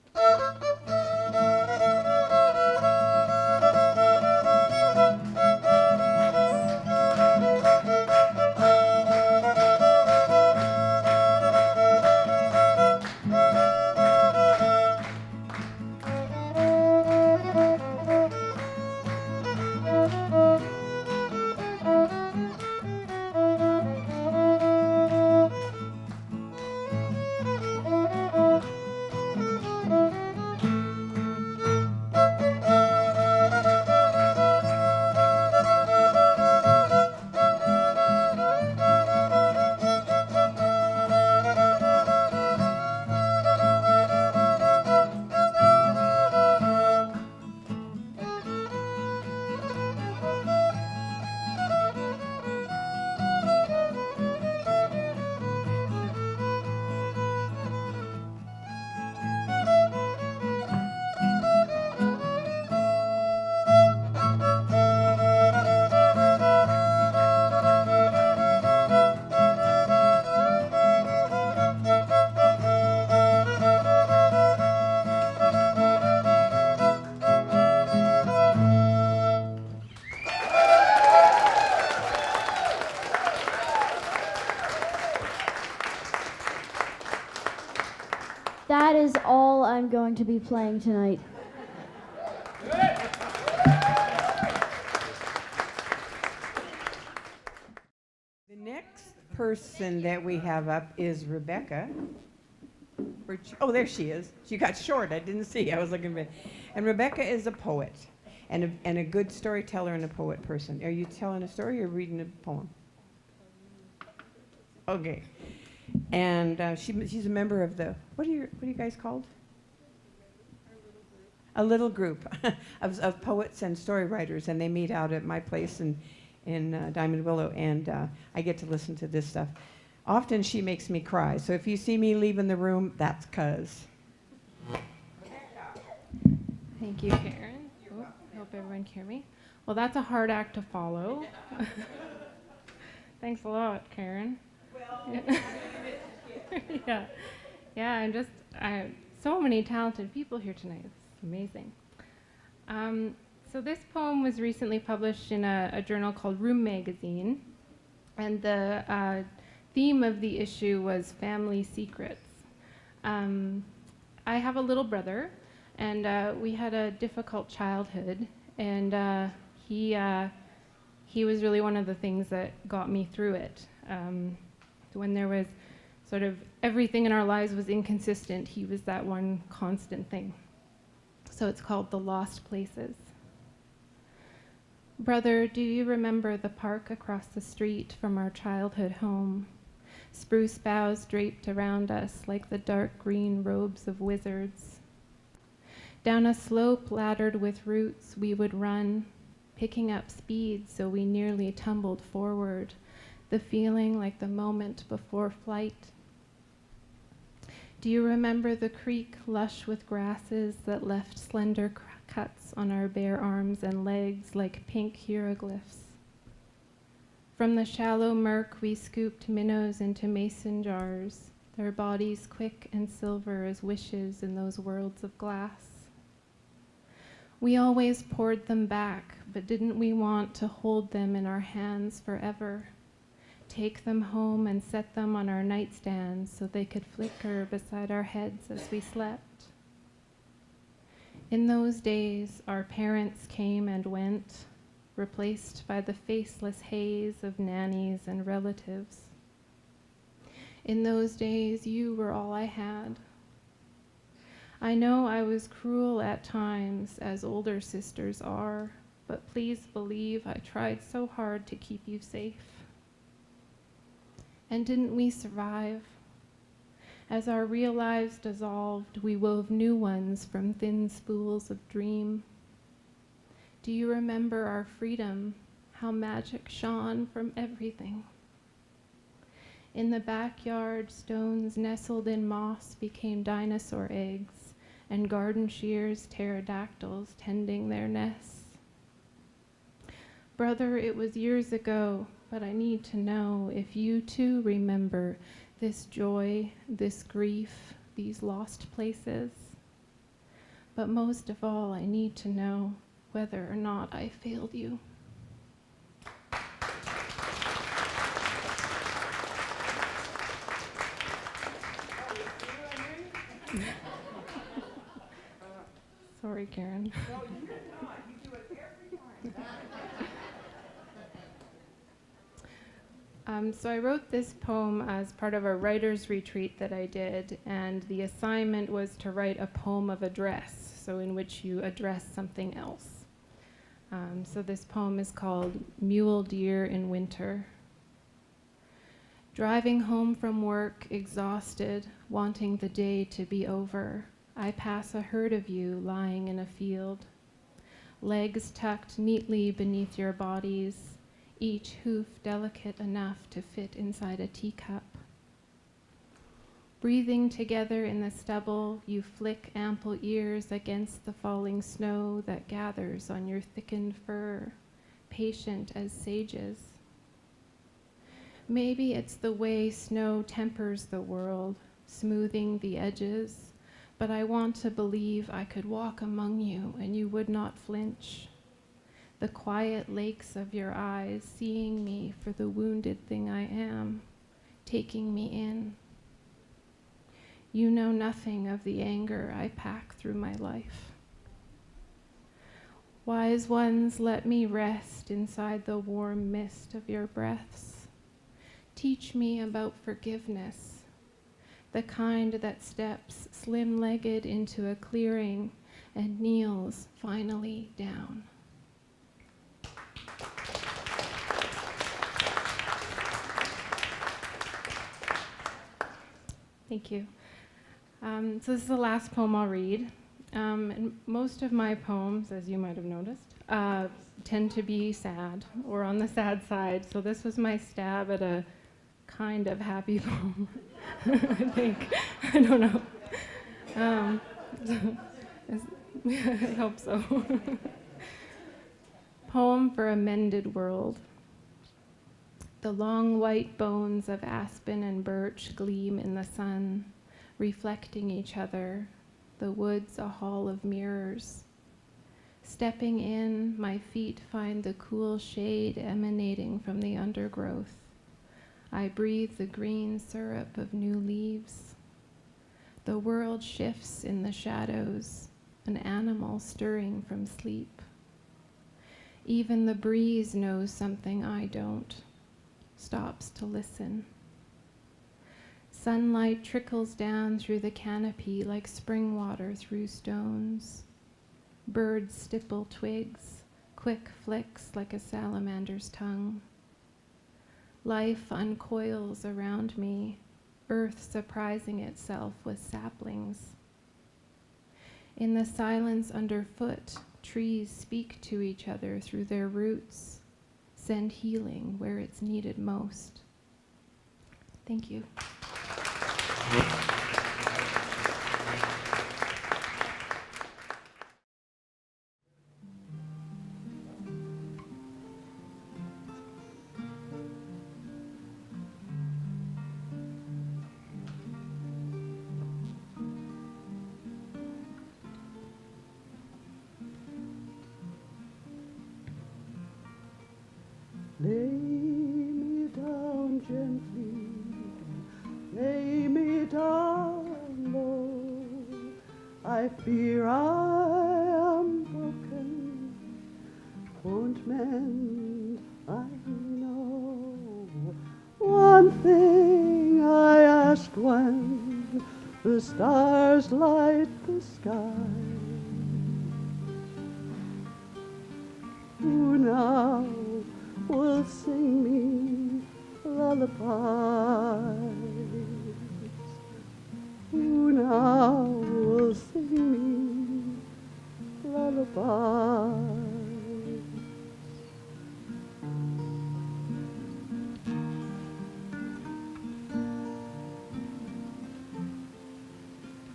That is all I'm going to be playing tonight. The next person that we have up is Rebecca. Oh, there she is. She got short. I didn't see. I was looking at. And Rebecca is a poet and a good storyteller and a poet person. Are you telling a story or reading a poem? Okay. And she's a member of the, what are you guys called? A little group of poets and story writers, and they meet out at my place in Diamond Willow, and I get to listen to this stuff. Often she makes me cry, so if you see me leaving the room, that's 'cause. Thank you, Karen. Oh, I hope everyone can hear me. Well, that's a hard act to follow. Thanks a lot, Karen. Yeah, yeah. So many talented people here tonight. It's amazing. So this poem was recently published in a journal called Room Magazine, and the theme of the issue was family secrets. I have a little brother, and we had a difficult childhood, and he was really one of the things that got me through it. When there was sort of everything in our lives was inconsistent, he was that one constant thing. So it's called The Lost Places. Brother, do you remember the park across the street from our childhood home? Spruce boughs draped around us like the dark green robes of wizards. Down a slope laddered with roots we would run, picking up speed so we nearly tumbled forward, the feeling like the moment before flight. Do you remember the creek lush with grasses that left slender cuts on our bare arms and legs like pink hieroglyphs? From the shallow murk we scooped minnows into mason jars, their bodies quick and silver as wishes in those worlds of glass. We always poured them back, but didn't we want to hold them in our hands forever? Take them home and set them on our nightstands so they could flicker beside our heads as we slept. In those days, our parents came and went, replaced by the faceless haze of nannies and relatives. In those days, you were all I had. I know I was cruel at times, as older sisters are, but please believe I tried so hard to keep you safe. And didn't we survive? As our real lives dissolved, we wove new ones from thin spools of dream. Do you remember our freedom, how magic shone from everything? In the backyard, stones nestled in moss became dinosaur eggs, and garden shears pterodactyls tending their nests. Brother, it was years ago, but I need to know if you too remember this joy, this grief, these lost places. But most of all, I need to know whether or not I failed you. Sorry, Karen. So I wrote this poem as part of a writer's retreat that I did, and the assignment was to write a poem of address, so in which you address something else. So this poem is called Mule Deer in Winter. Driving home from work, exhausted, wanting the day to be over, I pass a herd of you lying in a field, legs tucked neatly beneath your bodies, each hoof delicate enough to fit inside a teacup. Breathing together in the stubble, you flick ample ears against the falling snow that gathers on your thickened fur, patient as sages. Maybe it's the way snow tempers the world, smoothing the edges, but I want to believe I could walk among you and you would not flinch. The quiet lakes of your eyes seeing me for the wounded thing I am, taking me in. You know nothing of the anger I pack through my life. Wise ones, let me rest inside the warm mist of your breaths. Teach me about forgiveness, the kind that steps slim-legged into a clearing and kneels finally down. Thank you. So this is the last poem I'll read. And most of my poems, as you might have noticed, tend to be sad or on the sad side. So this was my stab at a kind of happy poem, I think. I don't know. I hope so. Poem for a Mended World. The long white bones of aspen and birch gleam in the sun, reflecting each other, the woods a hall of mirrors. Stepping in, my feet find the cool shade emanating from the undergrowth. I breathe the green syrup of new leaves. The world shifts in the shadows, an animal stirring from sleep. Even the breeze knows something I don't, stops to listen. Sunlight trickles down through the canopy like spring water through stones. Birds stipple twigs, quick flicks like a salamander's tongue. Life uncoils around me, earth surprising itself with saplings. In the silence underfoot, trees speak to each other through their roots, send healing where it's needed most. Thank you. Lay me down gently, lay me down low. I fear I am broken, won't mend, I know. One thing I ask when the stars light the sky. Who now will sing me lullabies? Who now will sing me lullabies?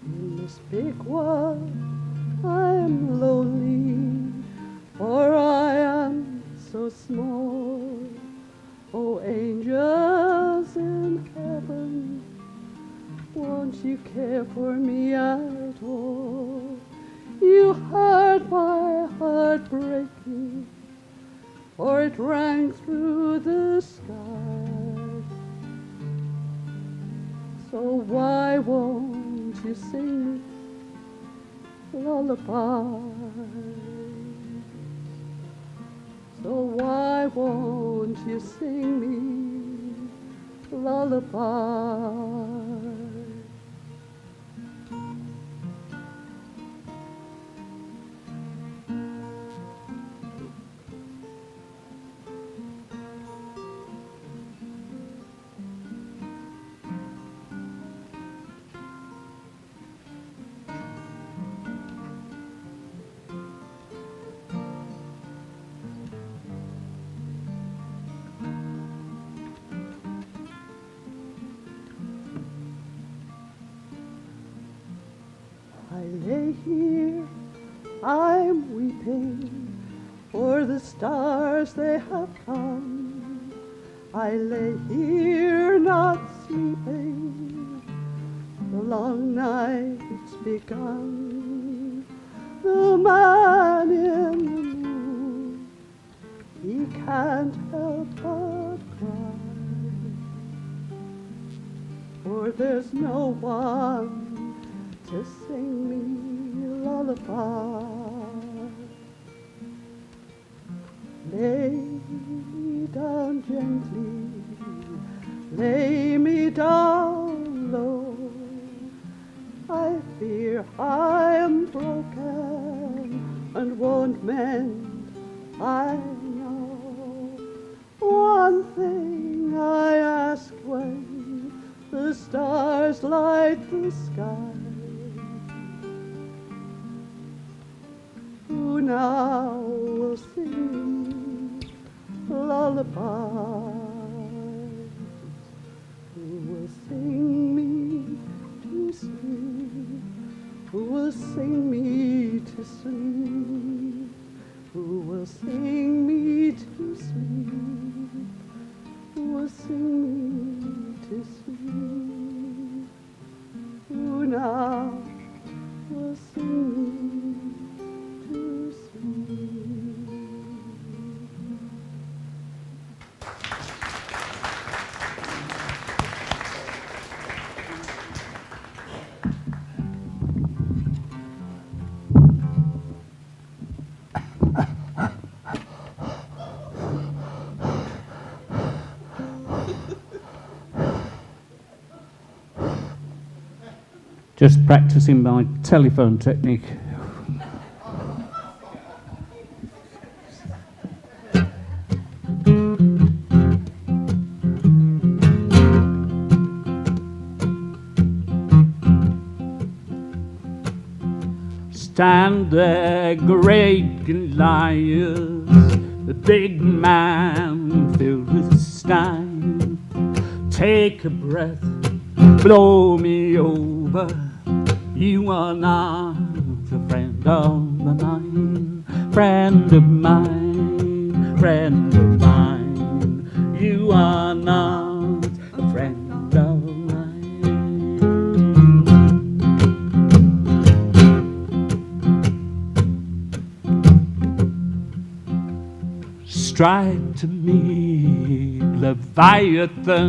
In this big world I am lonely, for I am so small. Oh, angels in heaven, won't you care for me at all? You heard my heart breaking, for it rang through the sky. So why won't you sing me lullabies? So why won't you sing me lullabies? I lay here, I'm weeping, for the stars they have come. I lay here not sleeping, the long night's begun. The man in the moon, he can't help but cry, for there's no one to sing me lullaby. Lay me down gently, lay me down low. I fear I am broken and won't mend, I know. One thing I ask when the stars light the sky. Who now will sing me lullabies? Who will sing me to sleep? Who will sing me me to sleep? Who will sing me to sleep? Who will sing me to sleep? Who now will sing me to sleep? Just practicing my telephone technique. Stand there, great Goliath, the big man filled with stein. Take a breath, blow me over. You are not a friend of mine, friend of mine, friend of mine. You are not a friend of mine. Stride to me, Leviathan,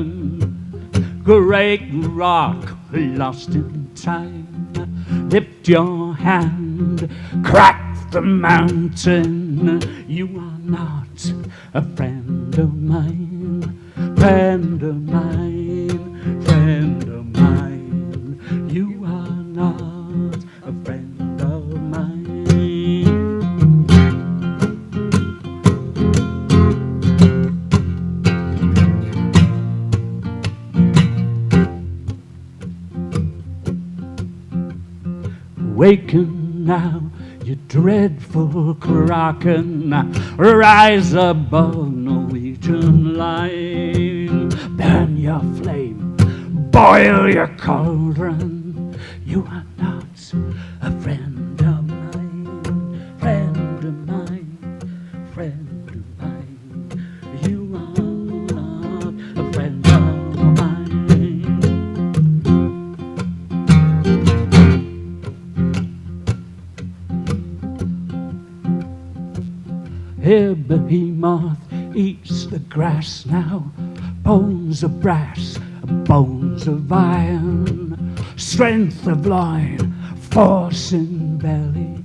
great rock lost in time. Lift your hand, crack the mountain. You are not a friend of mine, friend of mine, friend of mine. You are not a friend of mine. Waken now, you dreadful kraken, rise above Norwegian line. Burn your flame, boil your cauldron. You are not a friend of mine, friend of mine, friend of mine. You are not a friend of mine. Here behemoth eats the grass now, bones of brass, bones of iron, strength of loin, force in belly.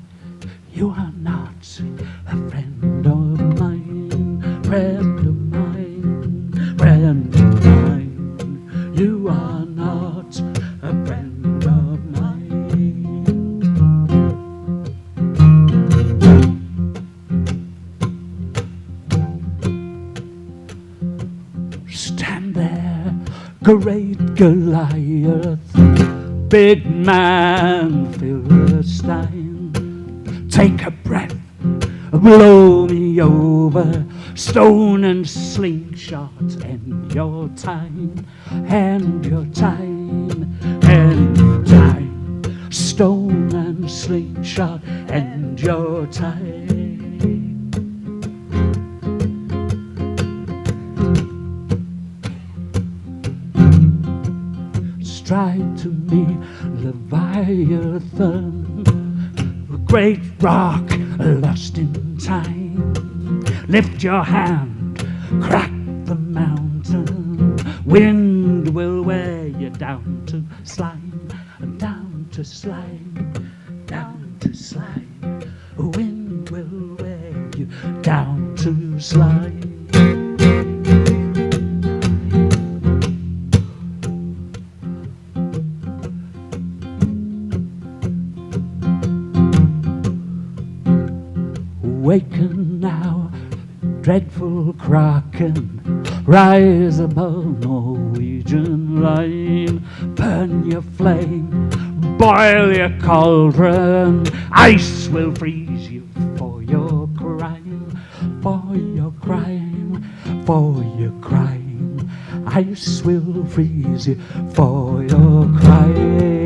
You are not a friend of mine, friend of mine, friend of mine. You are not a friend of mine. Stand there, great Goliath, big man Philistine. Take a breath, blow me over. Stone and slingshot, end your time, end your time, end your time. Stone and slingshot, end your time. Stride to me, Leviathan, a great rock lost in time. Lift your hand, crack the mountain. Wind will wear you down to slime, down to slime, down to slime. Wind will wear you down to slime. Waken now, dreadful kraken, rise above Norwegian line. Burn your flame, boil your cauldron. Ice will freeze you for your crime, for your crime, for your crime. Ice will freeze you for your crime.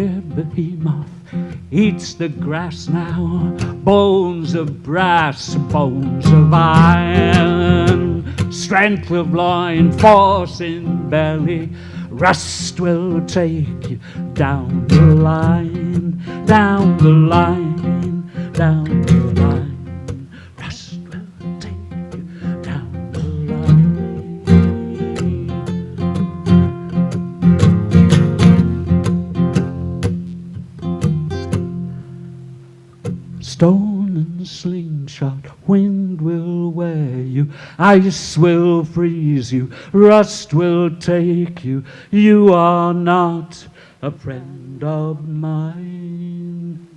red behemoth eats the grass now. Bones of brass, bones of iron, strength of loin, force in belly. Rust will take you down the line, down the line, down the line. Rust will take you down the line. Stone and slingshot, wind will wear you, ice will freeze you, rust will take you. You are not a friend of mine.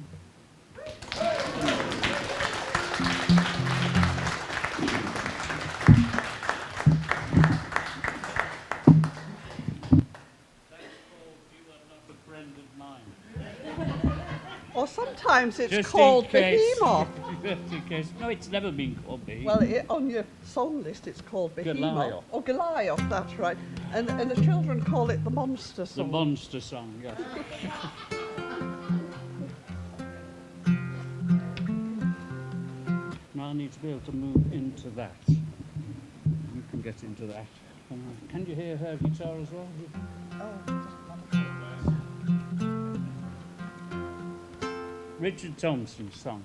Or sometimes it's Just called in case. Behemoth. Just in case. No, it's never been called Behemoth. Well, on your song list it's called Behemoth. Goliath. Or Goliath, that's right. And the children call it the monster the song. monster song, yes. Now I need to be able to move into that. You can get into that. Can you hear her guitar as well? Richard Thompson's song.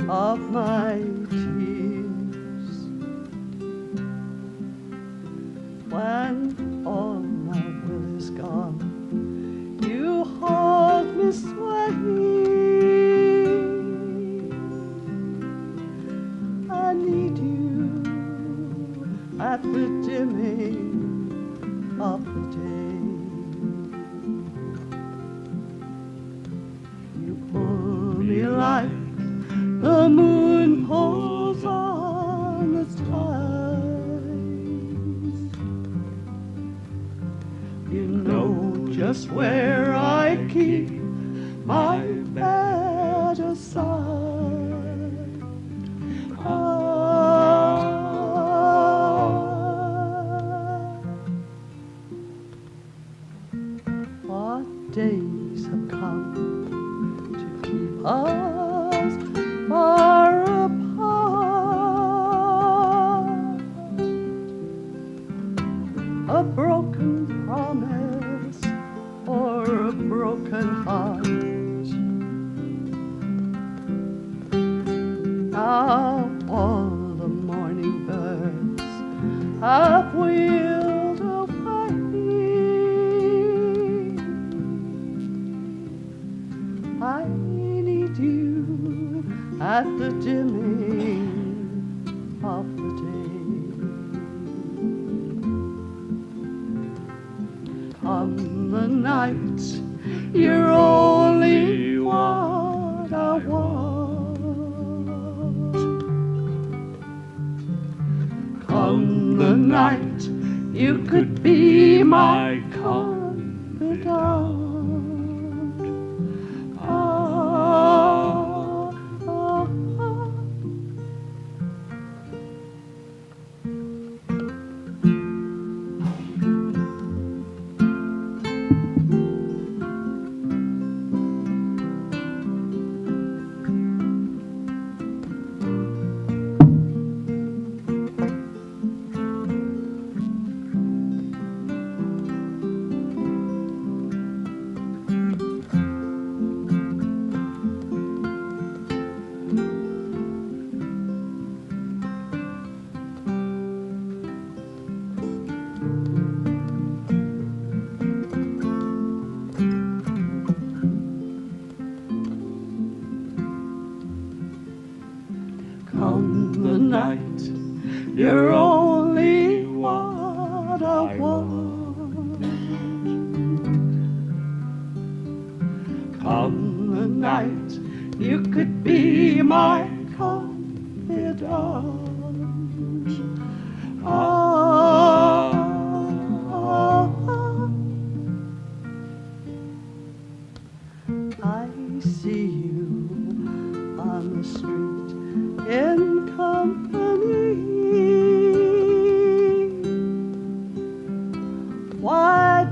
Of my tears, when all my will is gone, you hold me swaying. I need you at the dimming of the day. You pull me like the moon pulls on its tides. You know just where I keep my better side. What days have come to keep us far apart? A broken promise or a broken heart. Now all the morning birds have wheeled away. I need you at the dimming of the day. Come the night, you're only what I want. Come the night, you could be my confidant.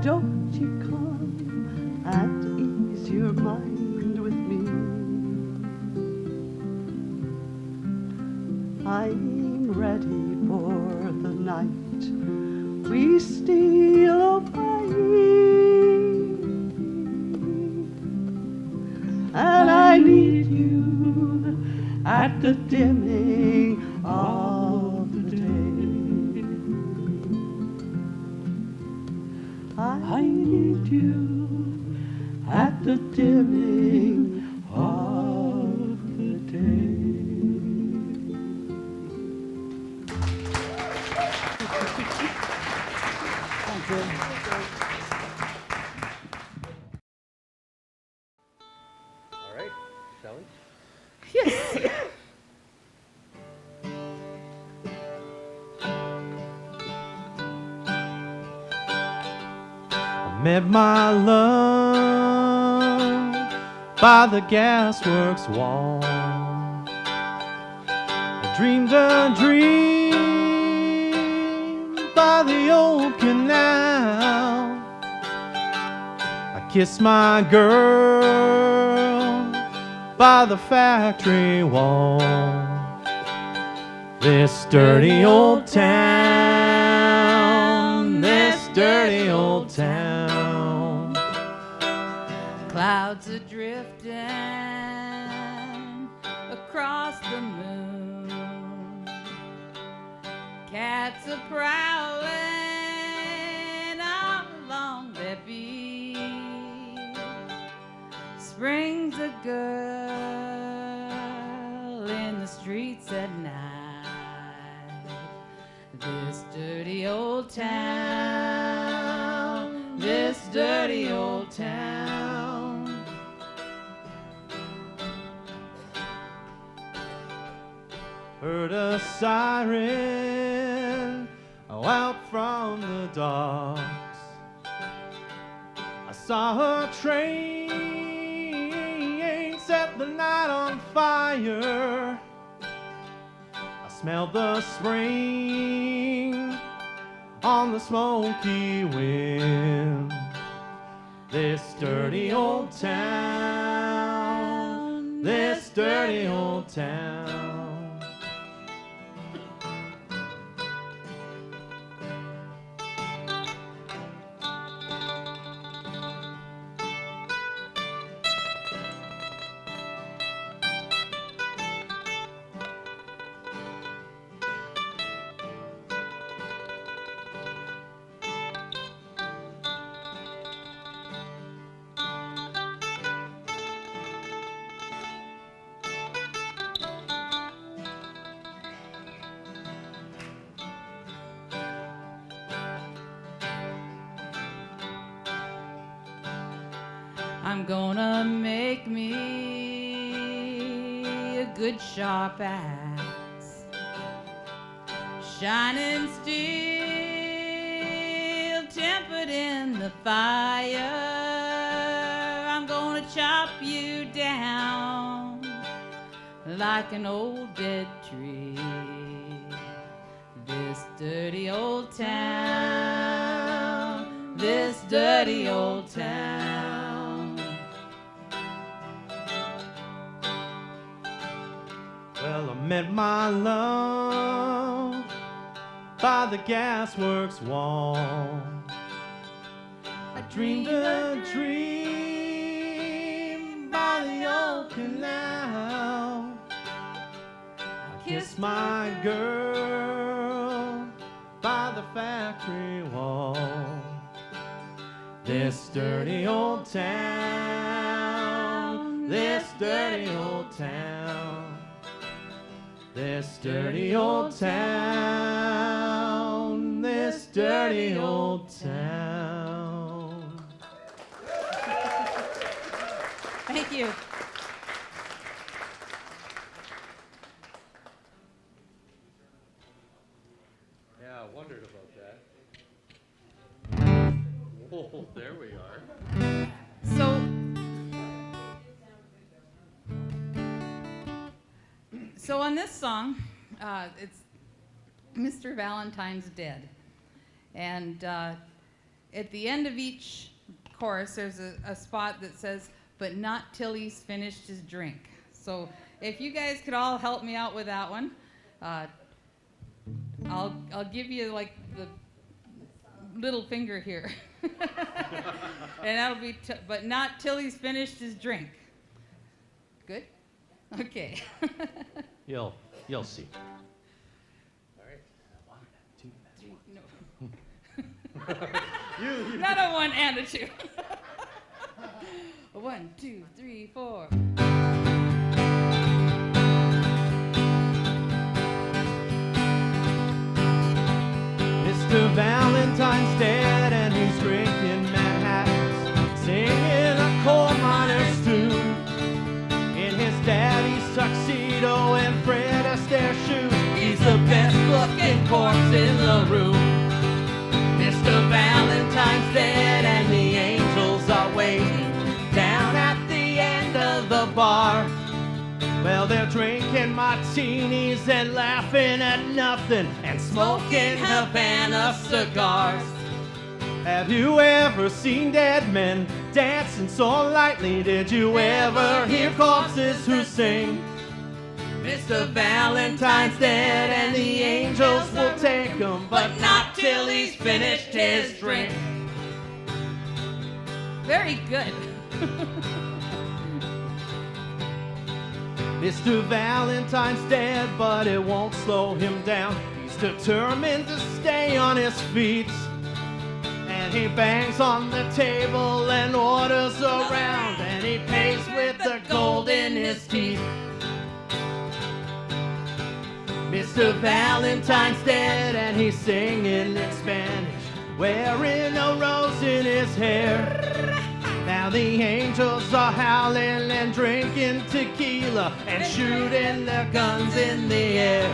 don't you come and ease your mind with me. I'm ready for the night we steal away, and I need you at the dimming of the day. I need you at the dimming of the day. All right, shall we? Yes. I met my love by the gasworks wall. I dreamed a dream by the old canal. I kissed my girl by the factory wall. This dirty old town, this dirty old town. Clouds are drifting across the moon. Cats are prowling all along their beat. Spring's a girl in the streets at night. This dirty old town, this dirty old town. Heard a siren out from the docks. I saw a train set the night on fire. I smelled the spring on the smoky wind. This dirty old town, this dirty old town. I'm gonna make me a good sharp axe, shining steel, tempered in the fire. I'm gonna chop you down like an old dead tree. This dirty old town, this dirty old town. Well, I met my love by the gasworks wall. I dreamed a dream by the old canal. I kissed my girl by the factory wall. This dirty old town, this dirty old town. This dirty old town, this dirty old town. Thank you. Yeah, I wondered about that. Whoa, there we are. So on this song, it's Mr. Valentine's dead. And at the end of each chorus, there's a spot that says, "But not till he's finished his drink." So if you guys could all help me out with that one, I'll give you like the little finger here, and that'll be. But not till he's finished his drink. Good. Okay. You'll see. Not a 1 and a 2. 1, 2, 3, 4. Mr. Valentine's dead and he's drinking Manhattans, singing a coal miner's tune in his daddy's tuxedo and Fred Astaire shoes. He's the best looking corpse in the room. Mr. Valentine's dead and the angels are waiting down at the end of the bar. Well, they're drinking martinis and laughing at nothing and smoking Havana cigars. Have you ever seen dead men dancing so lightly? Did you ever hear corpses who sing? Mr. Valentine's dead and the angels will take him, but not till he's finished his drink. Very good. Mr. Valentine's dead, but it won't slow him down. He's determined to stay on his feet. And he bangs on the table and orders a round, and he pays with the gold in his teeth. Mr. Valentine's dead and he's singing in Spanish, wearing a rose in his hair. Now the angels are howling and drinking tequila and shooting their guns in the air.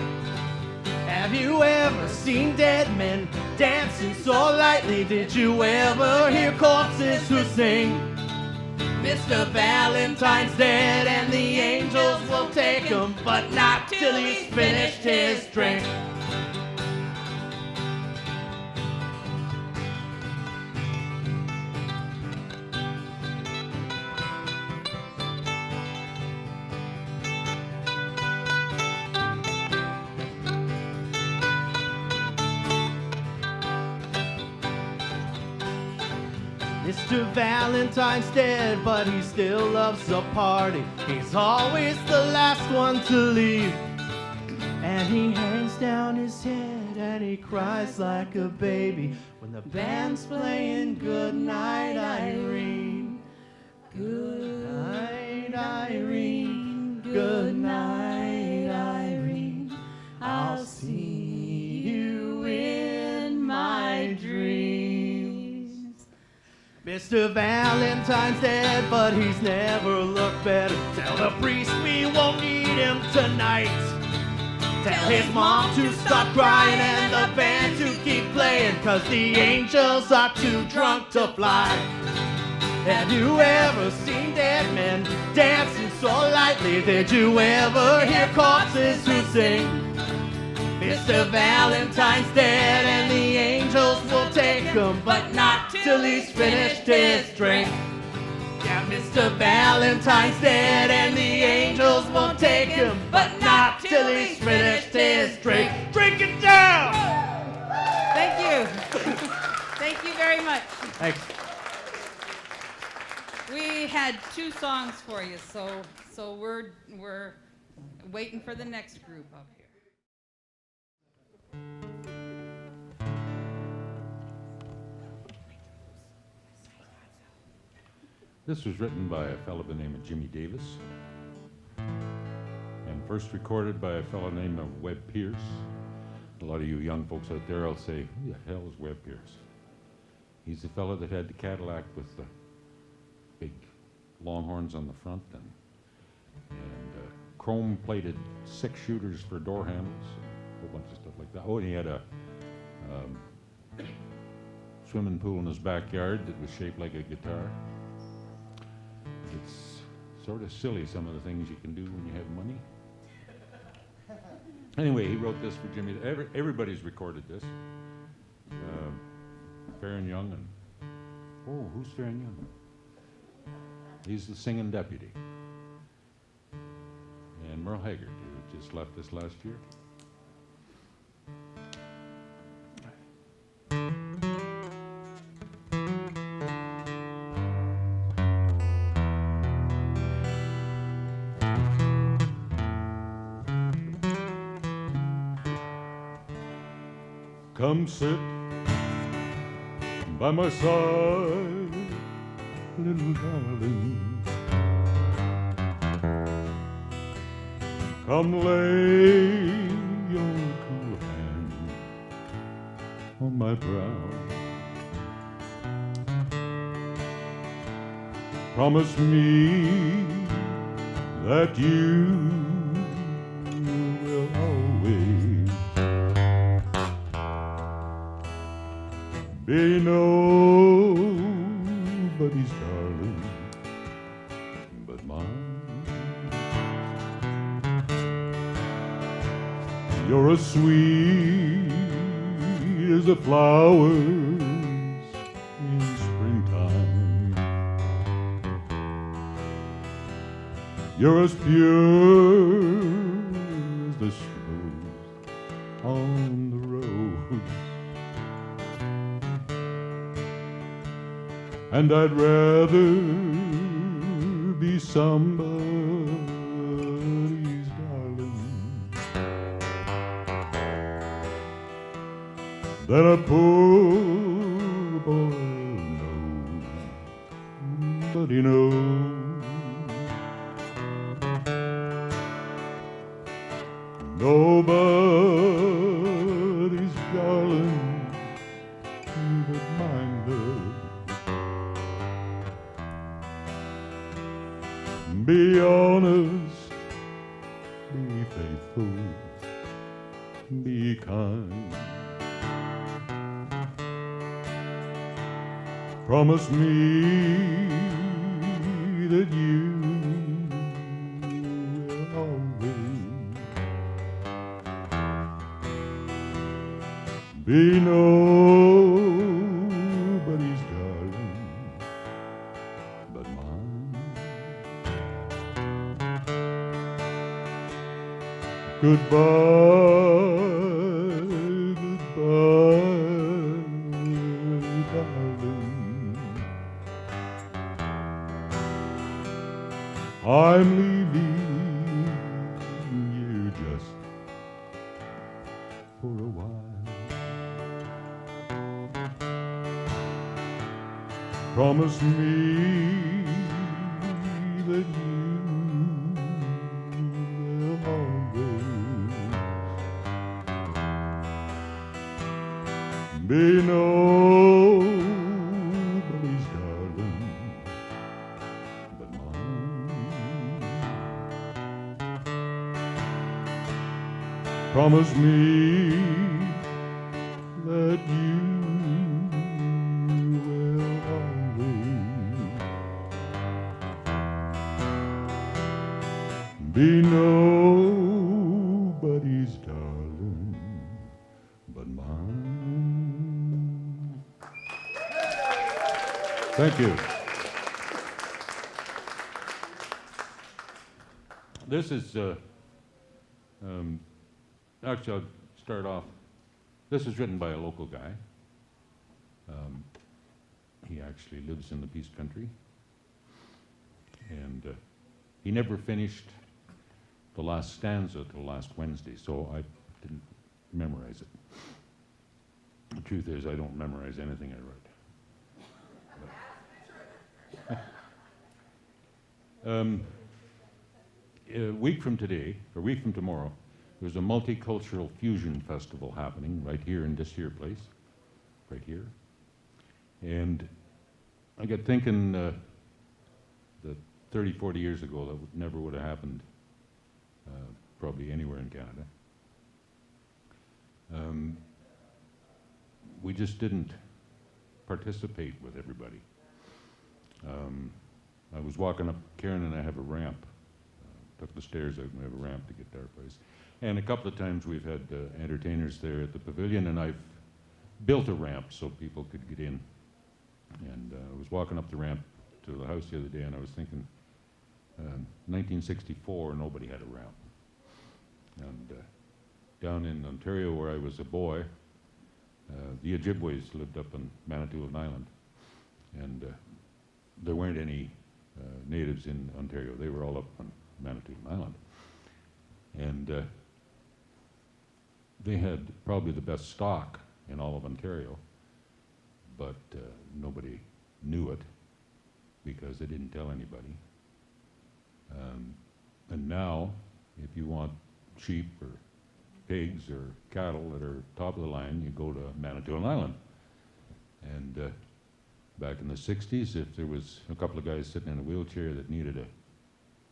Have you ever seen dead men dancing so lightly? Did you ever hear corpses who sing? Mr. Valentine's dead and the angels will take him, but not till he's finished his drink. Mr. Valentine's dead, but he still loves a party. He's always the last one to leave. And he hangs down his head and he cries like a baby when the band's playing Good Night, Irene. Good night, Irene. Good night, Irene. I'll see you in my dreams. Mr. Valentine's dead, but he's never looked better. Tell the priest we won't need him tonight. Tell his mom to stop crying and the band to keep playing, 'cause the angels are too drunk to fly. Have you ever seen dead men dancing so lightly? Did you ever hear corpses who sing? Mr. Valentine's dead and the angels will take him, but not till he's finished his drink. Yeah, Mr. Valentine's dead and the angels won't take him, but not till he's finished his drink. Drink it down! Thank you. Thank you very much. Thanks. We had 2 songs for you, so we're waiting for the next group up here. This was written by a fellow by the name of Jimmy Davis and first recorded by a fellow named Webb Pierce. A lot of you young folks out there will say, who the hell is Webb Pierce? He's the fellow that had the Cadillac with the big longhorns on the front and chrome-plated 6-shooters for door handles, a whole bunch of stuff like that. Oh, and he had a swimming pool in his backyard that was shaped like a guitar. It's sort of silly, some of the things you can do when you have money. Anyway, he wrote this for Jimmy. Everybody's recorded this. Fair and Young and Oh, who's faring young? He's the singing deputy. And Merle Haggard, who just left us last year. Come sit by my side, little darling. Come lay your cool hand on my brow. Promise me that you will always be nobody's darling but mine. You're as sweet as the flowers in springtime. You're as pure as the snows on the road. And I'd rather be somebody's darling than a poor boy nobody knows. Nobody's darling but mine, love. Be honest, be faithful, be kind. Promise me that you will always be nobody's darling but mine. Goodbye, goodbye, darling. I'm leaving you just for a while. Promise me that you will always be nobody's darling but mine. Promise me that you will always be nobody's darling but mine. Thank you. This is, actually I'll start off. This is written by a local guy. He actually lives in the Peace Country. And he never finished the last stanza till last Wednesday, so I didn't memorize it. The truth is, I don't memorize anything I write. A week from today, or a week from tomorrow, there's a multicultural fusion festival happening right here in this here place, right here. And I got thinking that 30, 40 years ago, that never would have happened probably anywhere in Canada. We just didn't participate with everybody. I was walking up, Karen and I have a ramp. Took the stairs out and we have a ramp to get to our place. And a couple of times we've had entertainers there at the pavilion, and I've built a ramp so people could get in And I was walking up the ramp to the house the other day, and I was thinking, 1964, nobody had a ramp. And down in Ontario, where I was a boy, the Ojibways lived up on Manitoulin Island, and there weren't any natives in Ontario. They were all up on Manitoulin Island. And they had probably the best stock in all of Ontario, but nobody knew it because they didn't tell anybody. And now, if you want sheep or pigs or cattle that are top of the line, you go to Manitoulin Island. And back in the 60s, if there was a couple of guys sitting in a wheelchair that needed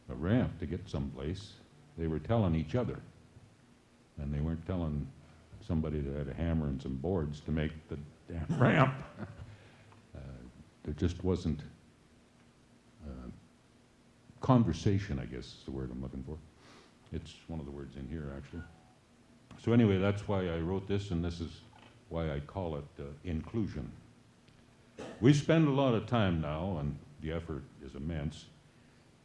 a ramp to get someplace, they were telling each other. And they weren't telling somebody that had a hammer and some boards to make the damn ramp. There just wasn't conversation, I guess is the word I'm looking for. It's one of the words in here, actually. So anyway, that's why I wrote this, and this is why I call it inclusion. We spend a lot of time now, and the effort is immense,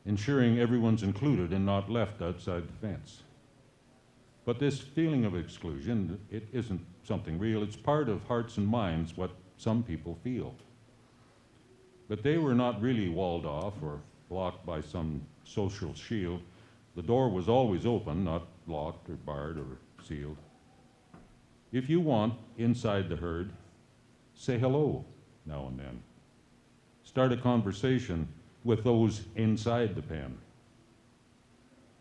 ensuring everyone's included and not left outside the fence. But this feeling of exclusion, it isn't something real. It's part of hearts and minds, what some people feel. But they were not really walled off or blocked by some social shield. The door was always open, not locked or barred or sealed. If you want inside the herd, say hello now and then. Start a conversation with those inside the pen.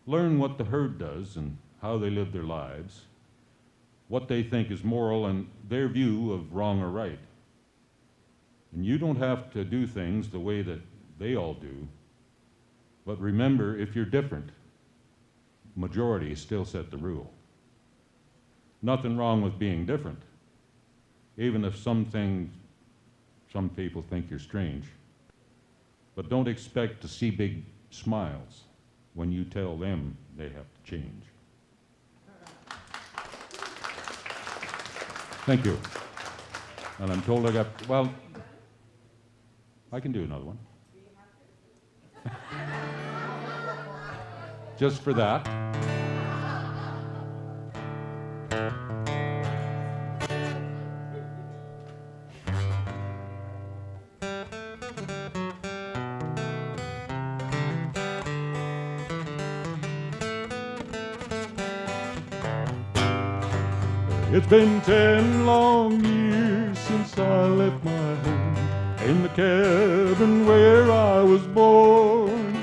Learn what the herd does and how they live their lives, what they think is moral and their view of wrong or right. And you don't have to do things the way that they all do, but remember, if you're different, majority still set the rule. Nothing wrong with being different, even if some people think you're strange. But don't expect to see big smiles when you tell them they have to change. Thank you. And I'm told I got, well, I can do another one. Just for that. It's been 10 long years since I left my home in the cabin where I was born,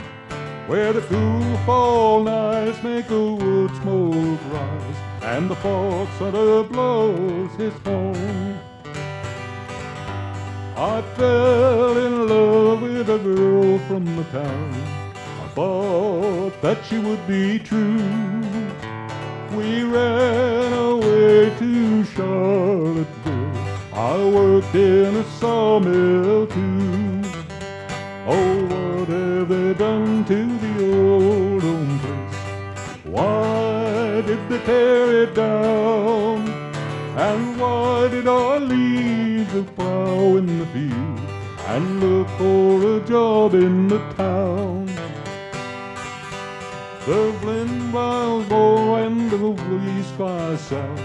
where the cool fall nights make the wood smoke rise and the fox hunter blows his horn. I fell in love with a girl from the town. I thought that she would be true. We ran away to Charlottesville. I worked in a sawmill too. Oh, what have they done to the old home place? Why did they tear it down? And why did I leave the plow in the field and look for a job in the town? The wind blows more and the breeze flies south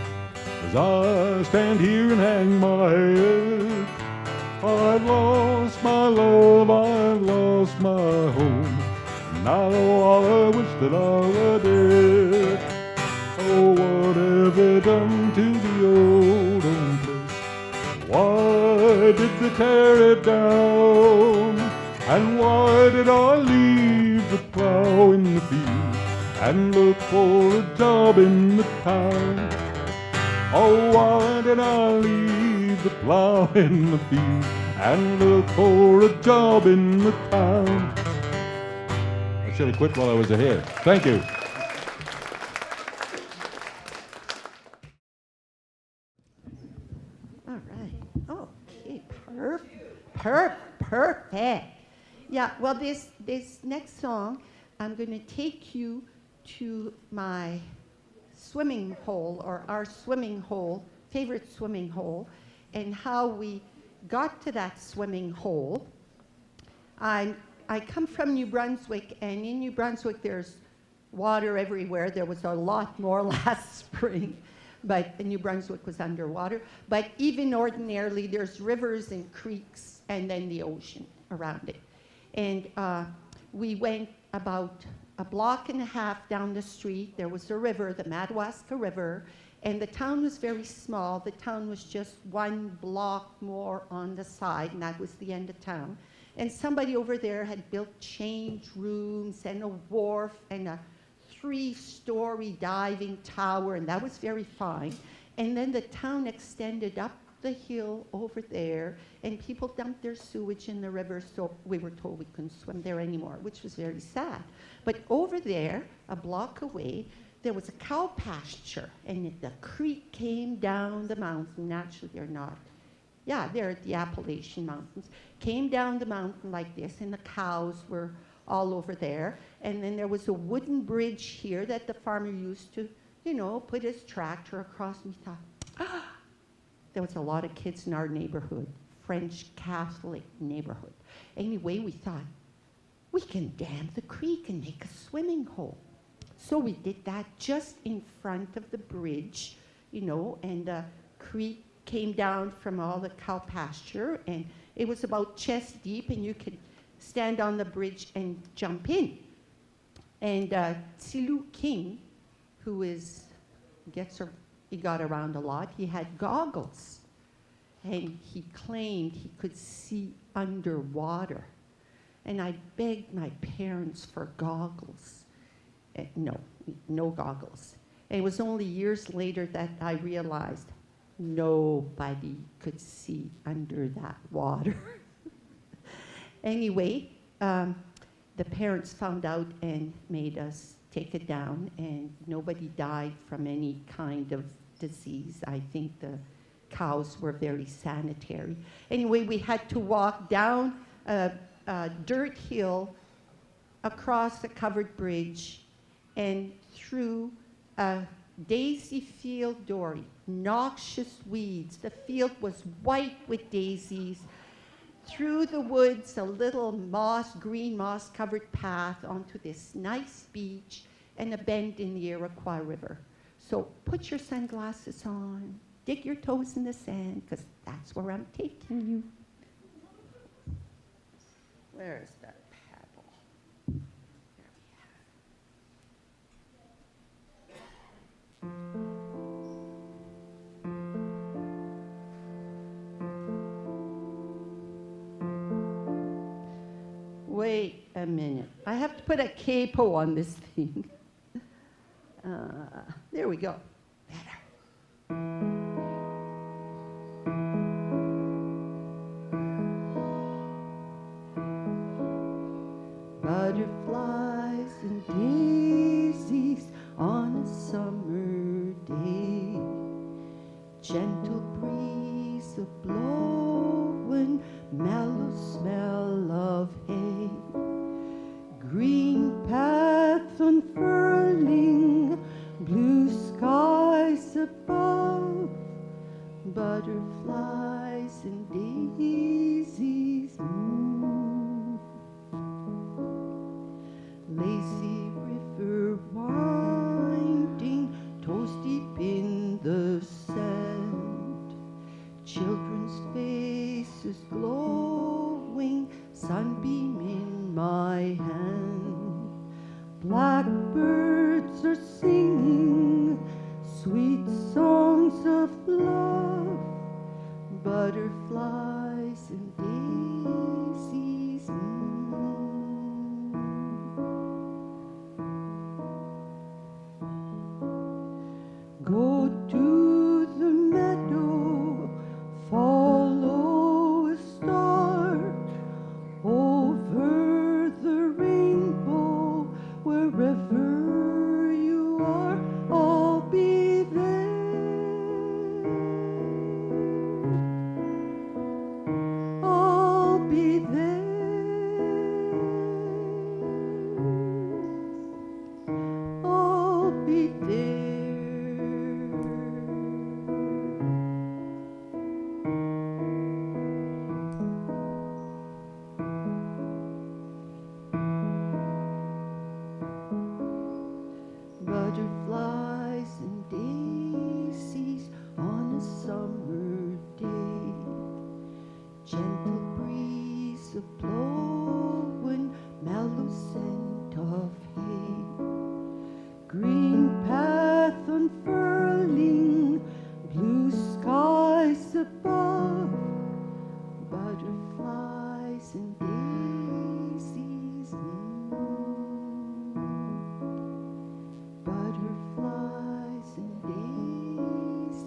as I stand here and hang my head. I've lost my love, I've lost my home. Now I wish that I were dead. Oh, what have they done to the old home place? Why did they tear it down? And why did I leave the plow in the field and look for a job in the town? Oh, why did I leave the plow in the field and look for a job in the town? I should have quit while I was ahead. Thank you. All right. Okay. Perfect. Yeah. Well, this next song, I'm going to take you to my swimming hole, or our swimming hole, favorite swimming hole, and how we got to that swimming hole, I come from New Brunswick, and in New Brunswick there's water everywhere. There was a lot more last spring, but New Brunswick was underwater. But even ordinarily, there's rivers and creeks and then the ocean around it. And we went about a block and a half down the street. There was a river, the Madawaska River, and the town was very small. The town was just one block more on the side, and that was the end of town. And somebody over there had built change rooms and a wharf and a 3-story diving tower, and that was very fine. And then the town extended up the hill over there, and people dumped their sewage in the river, so we were told we couldn't swim there anymore, which was very sad. But over there, a block away, there was a cow pasture, and the creek came down the mountain. Actually, they're not. Yeah, they're at the Appalachian Mountains. Came down the mountain like this, and the cows were all over there. And then there was a wooden bridge here that the farmer used to, you know, put his tractor across. And we thought, there was a lot of kids in our neighborhood, French Catholic neighborhood. Anyway, we thought, we can dam the creek and make a swimming hole. So we did that just in front of the bridge, you know, and the creek came down from all the cow pasture, and it was about chest deep, and you could stand on the bridge and jump in. And Tsilu King, who he got around a lot, he had goggles, and he claimed he could see underwater. And I begged my parents for goggles. No goggles. And it was only years later that I realized nobody could see under that water. Anyway, the parents found out and made us take it down, and nobody died from any kind of disease. I think the cows were very sanitary. Anyway, we had to walk down a dirt hill, across a covered bridge, and through a daisy field dory, noxious weeds. The field was white with daisies. Through the woods, a little green moss-covered path onto this nice beach and a bend in the Iroquois River. So put your sunglasses on, dig your toes in the sand, because that's where I'm taking you. Where's that paddle? There we have. Wait a minute. I have to put a capo on this thing. There we go. Better. Butterflies and daisies on a summer day. Gentle breeze a blowing, mellow smell of hay. Green paths unfurling, blue skies above. Butterflies and daisies move. Lazy river winding, toes deep in the sand. Children's faces glowing, sunbeam in my hand. Blackbirds are singing sweet songs of love. Butterflies and daisies go to the meadow, follow a star over the rainbow. Wherever you are, I'll be there. I'll be there. gentle breeze a blowing, mellow scent of hay, green path unfurling, blue skies above, butterflies and daisies butterflies and daisies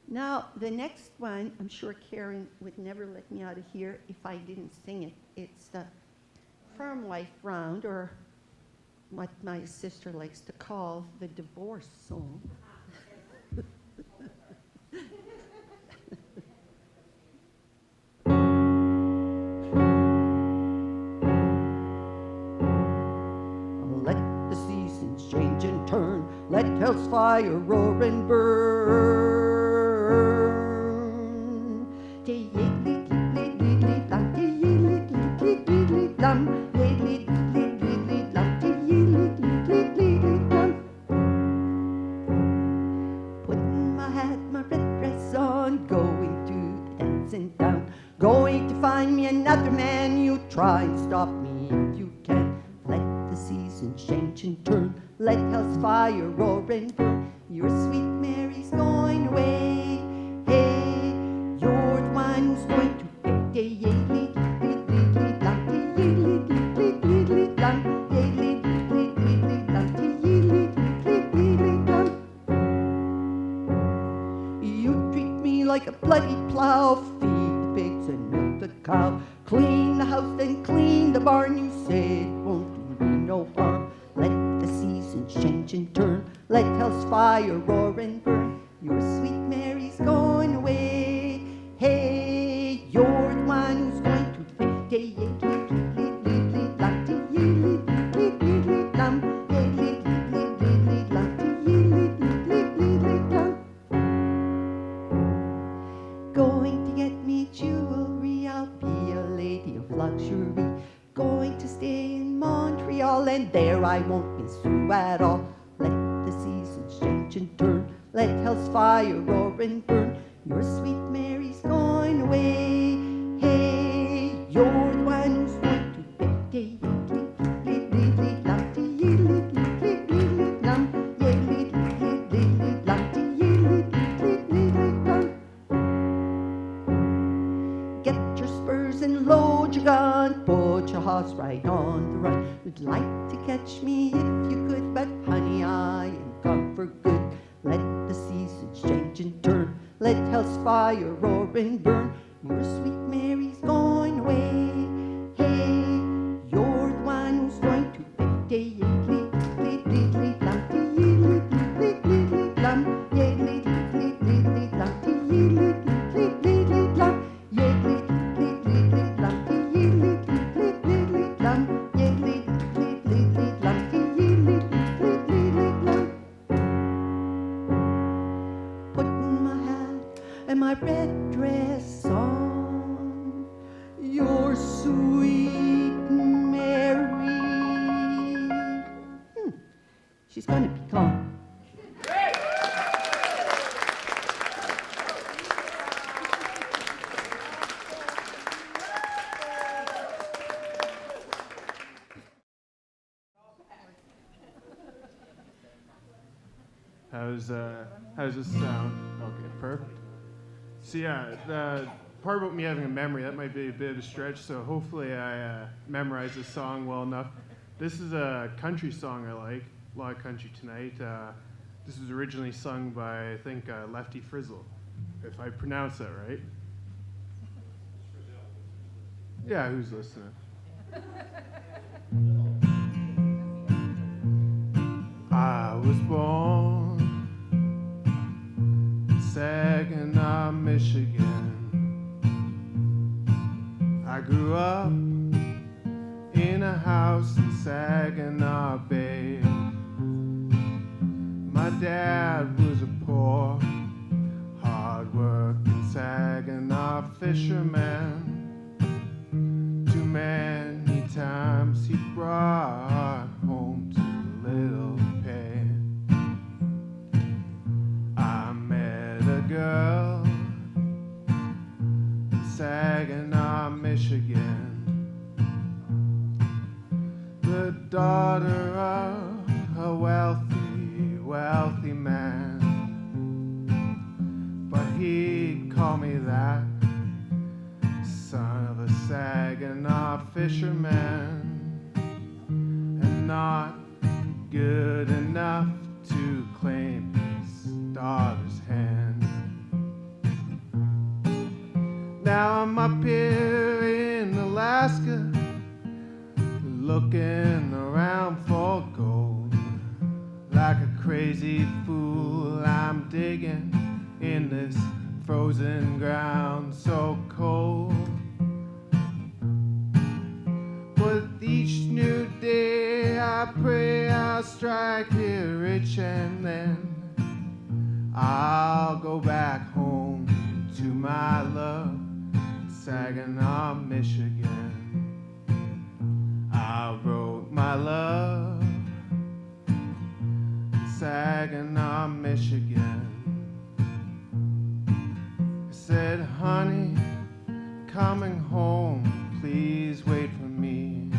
Now, the next one, I'm sure Karen would never let me out of here if I didn't sing it. It's the Farm Life Round, or what my sister likes to call the divorce song. Let the seasons change and turn, let hell's fire roar and burn. Putting my hat, my red dress on, going to the dancing town, going to find me another man. You try and stop me if you can. Let the seasons change and turn, let hell's fire roar and burn. Your sweet Mary's going away. Hey, you're the one who's going to pay. You treat me like a bloody plow, feed the pigs and milk the cow, clean the house and clean the barn. You say it won't do me no harm. Let the seasons change and turn, let hell's fire roar and burn. Your sweet Mary's going away. Hey, you're the one who's going to pay. Going to get me jewelry, I'll be a lady of luxury. Going to stay in Montreal, and there I won't miss you at all. Let the seasons change and turn, let hell's fire roar and burn. Your sweet Mary's going away. Hey, you're the one who's going to pay. Get your spurs and load your gun, put your horse right on the run. You'd like to catch me if you could, but honey, I am gone for good. Let the seasons change and turn, let hell's fire roar and burn. Your sweet Mary's going away. Hey, you're the one who's going to pay. Putting my hat and my red dress on, your sweet Mary. She's gonna be gone. How's this sound? Okay, perfect. So yeah, the part about me having a memory, that might be a bit of a stretch, so hopefully I memorize this song well enough. This is a country song I like, a lot of country tonight. This was originally sung by, I think, Lefty Frizzle, if I pronounce that right. Yeah, who's listening? I was born in Saginaw, Michigan. I grew up in a house in Saginaw Bay. My dad was a poor, hard-working Saginaw fisherman. 2 men brought home to Little Peg. I met a girl in Saginaw, Michigan, the daughter of a wealthy, wealthy man. But he'd call me that, son of a Saginaw fisherman, and not good enough to claim his daughter's hand. Now I'm up here in Alaska, looking around for gold. Like a crazy fool, I'm digging in this frozen ground so cold. With each new day I pray I'll strike here rich, and then I'll go back home to my love, Saginaw, Michigan. I wrote my love, Saginaw, Michigan. I said, honey, coming home, please wait for me.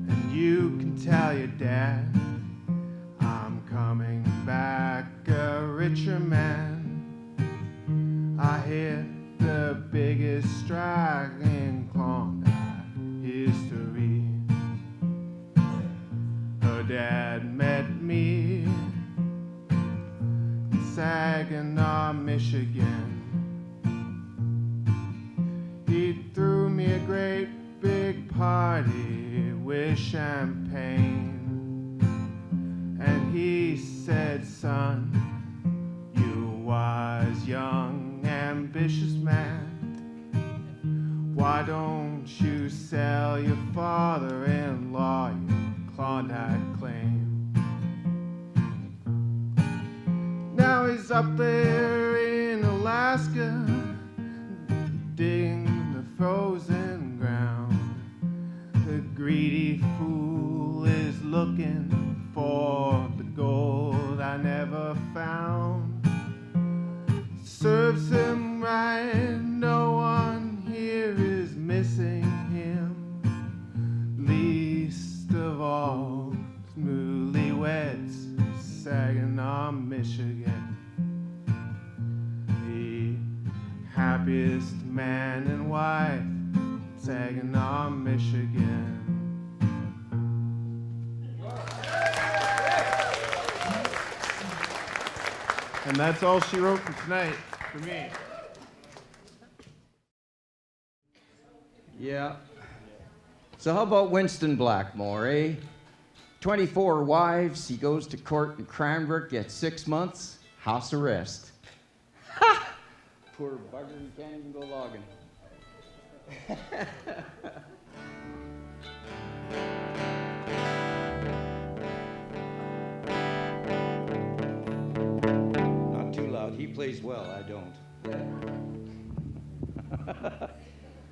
And you can tell your dad I'm coming back a richer man. I hit the biggest strike in Klondike history. Her dad met me in Saginaw, Michigan. He threw me a great big party with champagne, and he said, son, you wise, young, ambitious man, why don't you sell your father-in-law your Klondike claim? Now he's up there in Alaska, digging the frozen ground. The greedy fool is looking for the gold I never found. Serves him right, no one here is missing him, least of all newlyweds, Saginaw, Michigan. The happiest man and wife, Saginaw, Michigan. And that's all she wrote for tonight, for me. Yeah. So how about Winston Blackmore, eh? 24 wives, he goes to court in Cranbrook, gets 6 months, house arrest. Ha! Poor bugger, he can't even go logging. Not too loud. He plays well, I don't.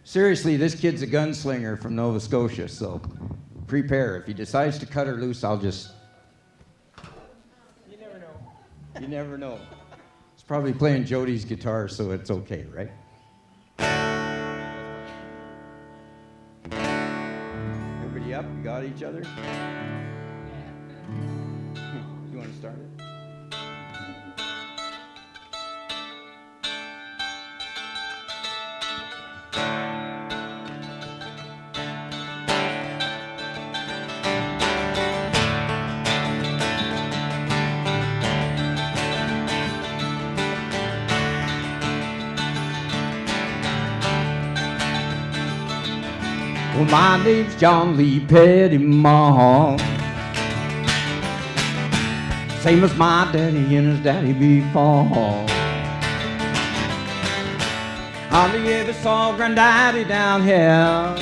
Seriously, this kid's a gunslinger from Nova Scotia, so prepare. If he decides to cut her loose, I'll just... You never know. You never know. He's probably playing Jody's guitar, so it's okay, right? Everybody up? You got each other? You want to start it? Well, my name's John Lee Pettymaw, same as my daddy and his daddy before. Hardly ever saw granddaddy down here.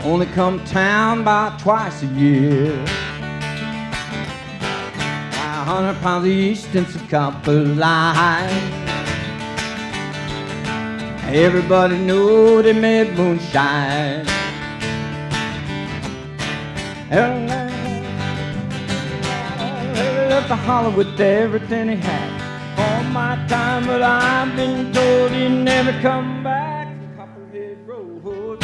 Only come town about twice a year. 100 pounds east and some copper line. Everybody knew they made moonshine. And they left the holler with everything he had. All my time, but I've been told he never come back to Copperhead Road.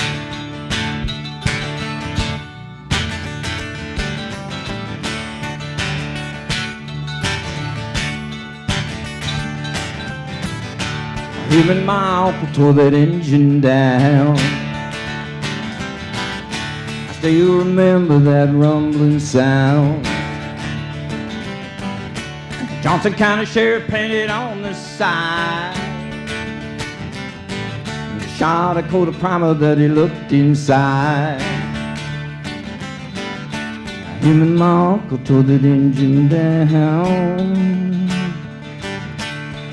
Him and my uncle tore that engine down. I still remember that rumbling sound. Johnson County Sheriff painted on the side. He shot a coat of primer that he looked inside. Him and my uncle tore that engine down.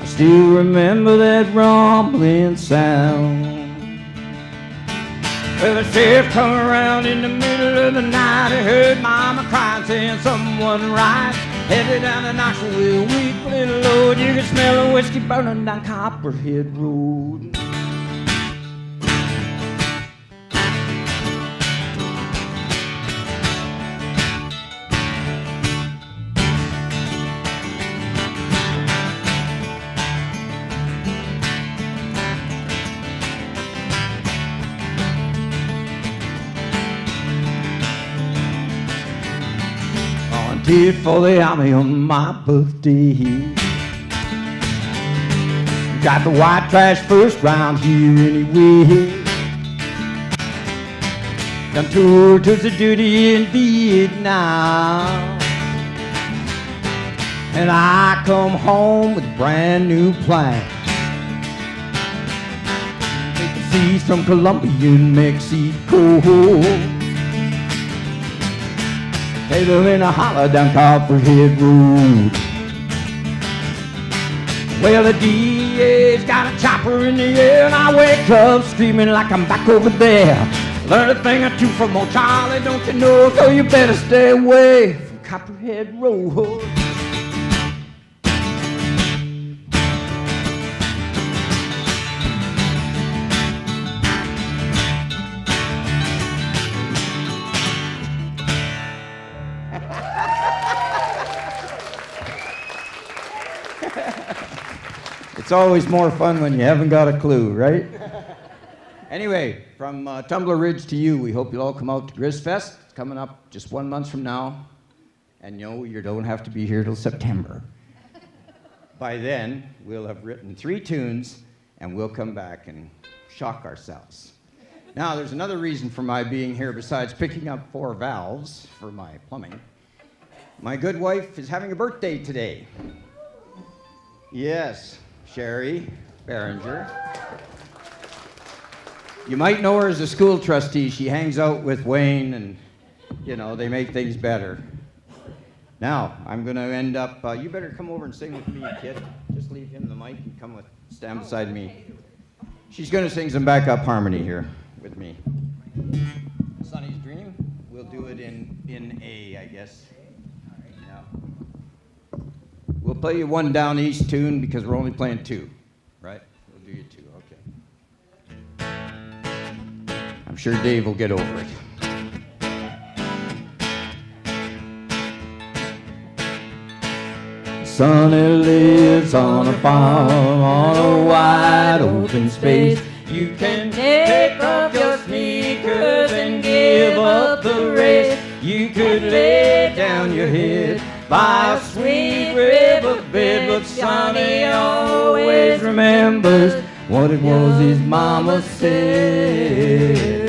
Still remember that rumbling sound. Well, the sheriff come around in the middle of the night. He heard Mama crying, saying someone right. Headed down the Knoxville with a weak little load. You could smell the whiskey burning down Copperhead Road. Volunteered for the army on my birthday. Got the white trash first round here anyway. Done toured to the duty in Vietnam. And I come home with a brand new plan. Take the seas from Colombia and Mexico. They live in a holler down Copperhead Road. Well, the DA's got a chopper in the air, and I wake up screaming like I'm back over there. Learn a thing or two from old Charlie, don't you know? So you better stay away from Copperhead Road. It's always more fun when you haven't got a clue, right? Anyway, from Tumbler Ridge to you, we hope you'll all come out to Grisfest. It's coming up just 1 month from now. And no, you don't have to be here till September. By then, we'll have written 3 tunes, and we'll come back and shock ourselves. Now, there's another reason for my being here besides picking up 4 valves for my plumbing. My good wife is having a birthday today. Yes, Sherry Behringer. You might know her as a school trustee. She hangs out with Wayne and, you know, they make things better. Now, I'm going to end up, you better come over and sing with me, kid. Just leave him the mic and stand beside me. She's going to sing some backup harmony here with me. Sonny's Dream. We'll do it in A, I guess. We'll play you one down east tune because we're only playing 2, right? We'll do you 2, okay. I'm sure Dave will get over it. Sonny lives on a farm on a wide open space. You can take off your sneakers and give up the race. You could lay down your head by a sweet riverbed, but Sonny always remembers what it was his mama said.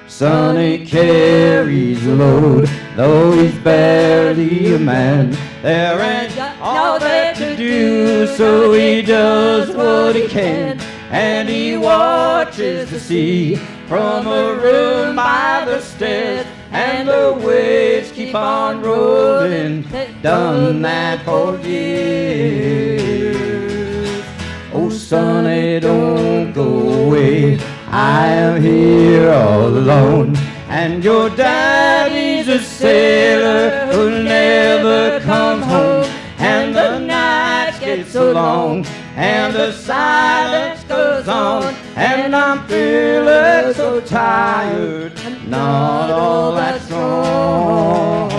Sonny carries a load, though he's barely a man. There ain't all that to do, so he does what he can. And he watches the sea from a room by the stairs, and the waves keep on rolling. Done that for years. Oh, Sonny, don't go away. I am here all alone, and your daddy's a sailor who never comes home. And the nights get so long, and the silence goes I'm feeling so tired, not all that strong.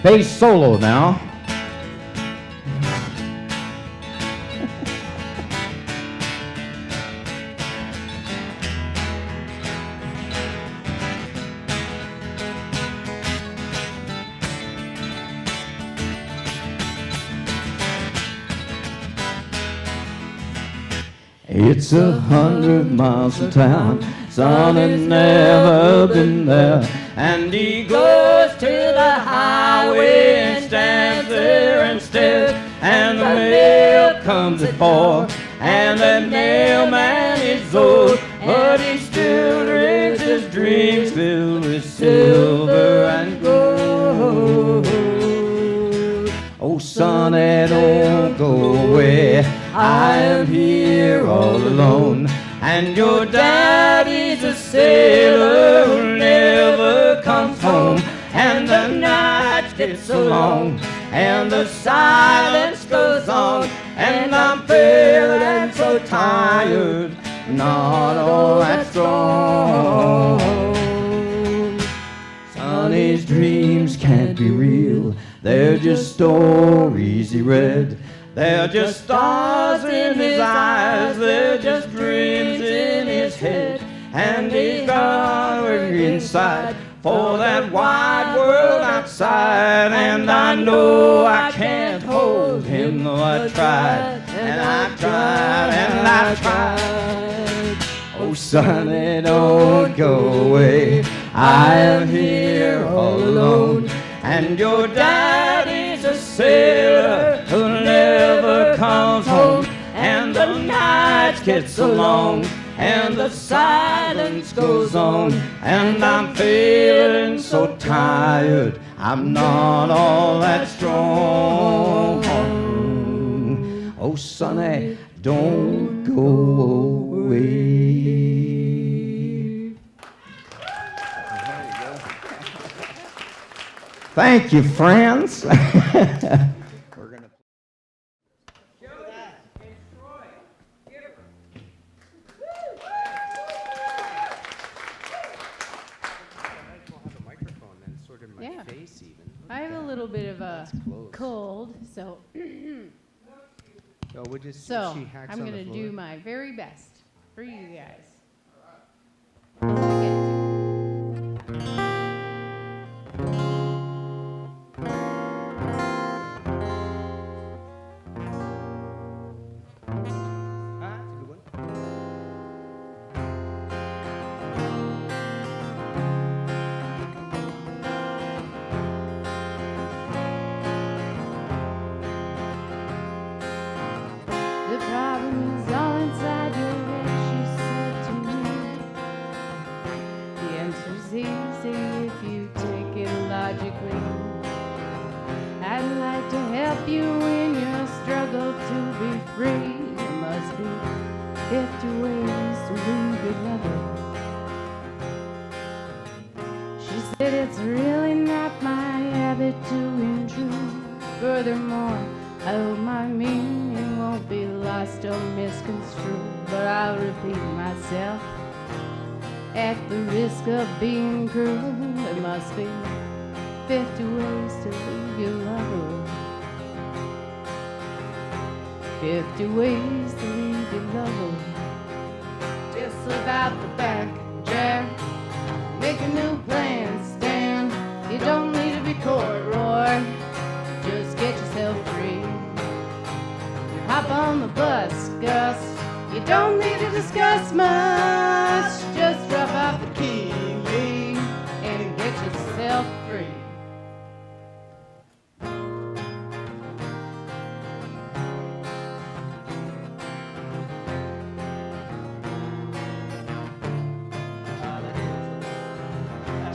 Bass solo now. It's 100 miles from town, son had never been there. And he goes to the highway and stands there instead. And the mail comes at 4, and the mailman is old, but he still dreams his dreams filled with silver and gold. Oh, sonny, don't go away, I am here all alone. And your daddy's a sailor who never comes home. And the nights get so long, and the silence goes on. And I'm feeling so tired, not all that strong. Sonny's dreams can't be real, they're just stories he read. They're just stars in his eyes, they're just dreams in his head. And he's hungry inside for that wide world outside. And I know I can't hold him, though I tried, and I tried, and I tried. Oh, sonny, don't go away, I am here all alone. And your daddy's a sailor who never comes home. And the nights get so long, and the silence goes on. And I'm feeling so tired, I'm not all that strong. Oh, sonny, don't go away. Thank you, friends. We're gonna. Yeah. I have a little bit of a cold, so No, we'll just, so she hacks I'm on the going to floor. do my very best for you guys. The problem is all inside your head, she said to me. The answer's easy if you take it logically. I'd like to help you in your struggle to be free. There must be 50 ways to leave your lover. She said it's really not my habit to intrude. Furthermore, I hope my meaning won't be lost or misconstrued, but I'll repeat myself at the risk of being cruel. There must be 50 ways to leave your lover. 50 ways to leave your lover. Just slip out the back, Jack. Make a new plan, Stan. You don't need to be coy, Roy. Just get yourself free. Hop on the bus, Gus. You don't need to discuss much. Just drop off the key, Lee, and get yourself free.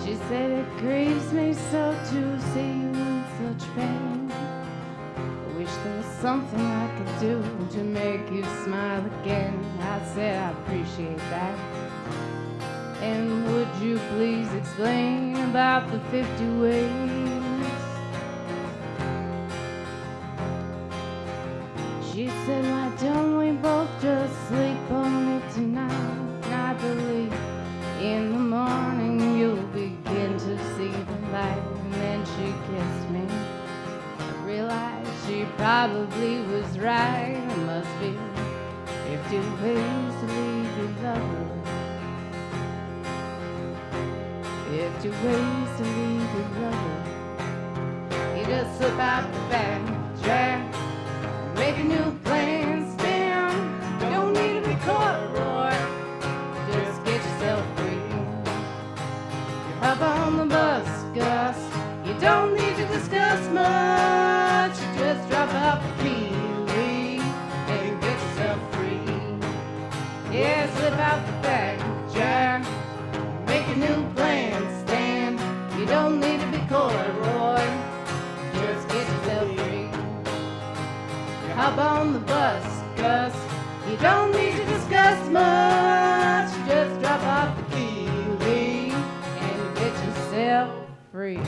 She said it grieves me so to see you in such pain. I wish there was something I could do to make you smile again. I said I appreciate that. And would you please explain about the 50 ways? She She said, why don't we both just sleep on it tonight? And I believe in the morning you'll begin to see the light. And then she kissed me. I realized she probably was right. There must be 50 ways to leave your lover. 50 ways to leave your lover. You just slip out the back, drag, make a new plan, stand. Don't need to be corduroy, just get yourself free. Hop on the bus, Gus. You don't need to discuss much. You just drop out the key and get yourself free. Yeah, slip out the back, Jack. Make a new plan, stand. You don't need to be corduroy. Just get yourself free. Hop on the bus, Gus. You don't need to discuss much. You just drop off the key and get yourself free.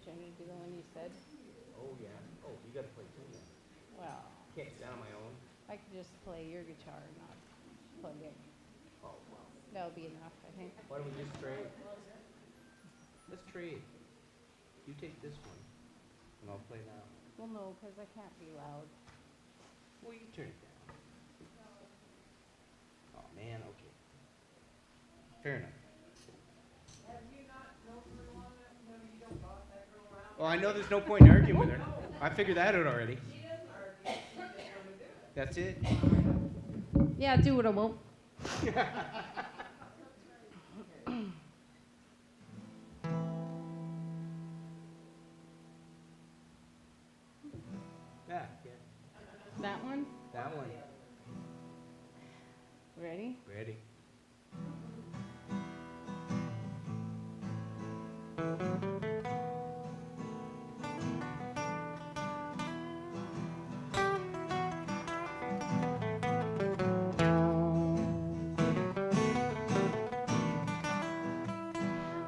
Trying to do the one you said? Oh, yeah. Oh, you gotta play too. Well, Can't sit down on my own. I could just play your guitar, not plug it. Oh, well. That'll be enough, I think. Why don't we just trade? Let's trade. You take this one, and I'll play that one. Well, no, because I can't be loud. Well, you turn it down. Oh, man, okay. Fair enough. Well, I know there's no point in arguing with her. I figured that out already. That's it? Yeah, do what I want. Yeah. That one? That one. Ready? Ready.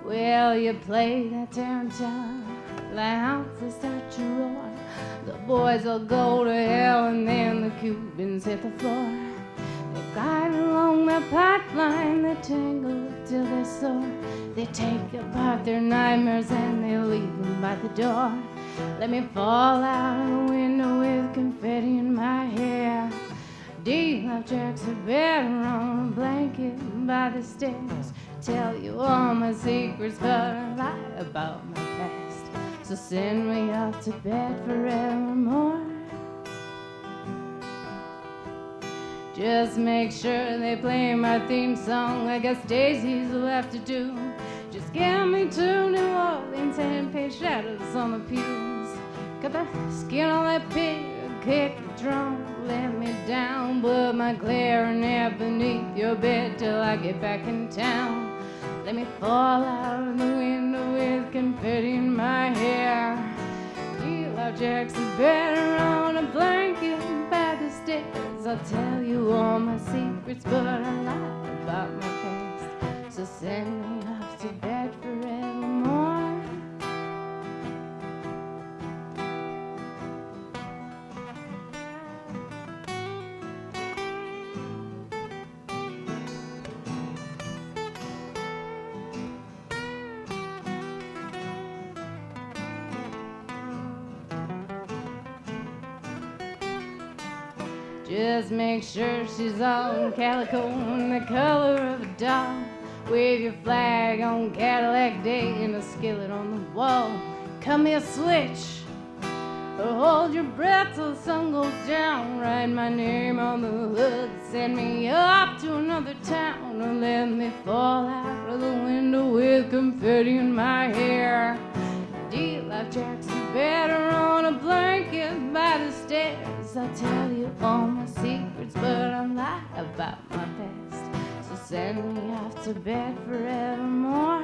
Well, you play that downtown loud to start to roar. The boys will go to hell and then the Cubans hit the floor. They glide along the pipeline, they tangle till they're sore. They take apart their nightmares and they leave them by the door. Let me fall out of the window with confetti in my hair. D-Life jacks are better on a blanket by the stairs. Tell you all my secrets, but I lie about my past. So send me off to bed forevermore. Just make sure they play my theme song like us daisies will have to do. Just get me to New Orleans and pay shadows on the pews. Cut the skin on that pig, kick the drum, let me down. Put my clarinet beneath your bed till I get back in town. Let me fall out of the window with confetti in my hair. D-Life jacks are better on a blanket by the stairs. I'll tell you all my secrets, but I lie about my past. So send me off to bed forevermore. Just make sure she's all in calico and the color of a doll. Wave your flag on Cadillac Day in a skillet on the wall. Cut me a switch, or hold your breath till the sun goes down. Write my name on the hood, send me off to another town. Or let me fall out of the window with confetti in my hair. D-Life jacks are better on a blanket by the stairs. I'll tell you all my secrets, but I'm lie about my past. So send me off to bed forevermore.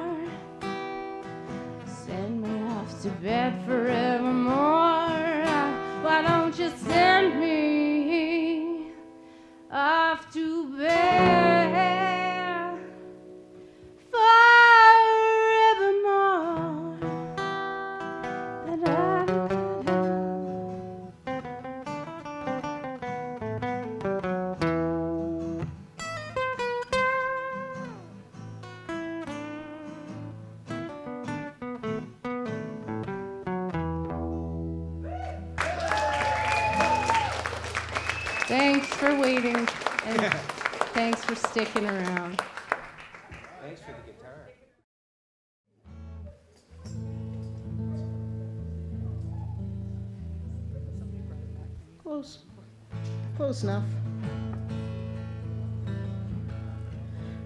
Send me off to bed forevermore. Why don't you send me off to bed Thanks for waiting, and thanks for sticking around. Thanks for the guitar. Close. Close enough.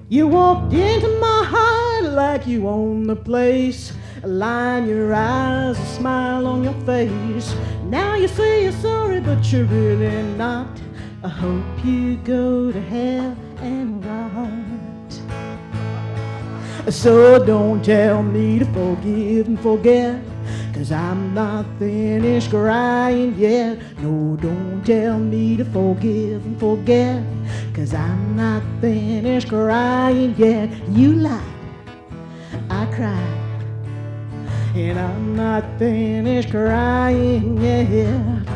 You walked into my heart like you own the place. A line your eyes, a smile on your face. Now you say you're sorry, but you're really not. I hope you go to hell and right. So don't tell me to forgive and forget, 'cause I'm not finished crying yet. No, don't tell me to forgive and forget, 'cause I'm not finished crying yet. You lied, I cried, and I'm not finished crying yet.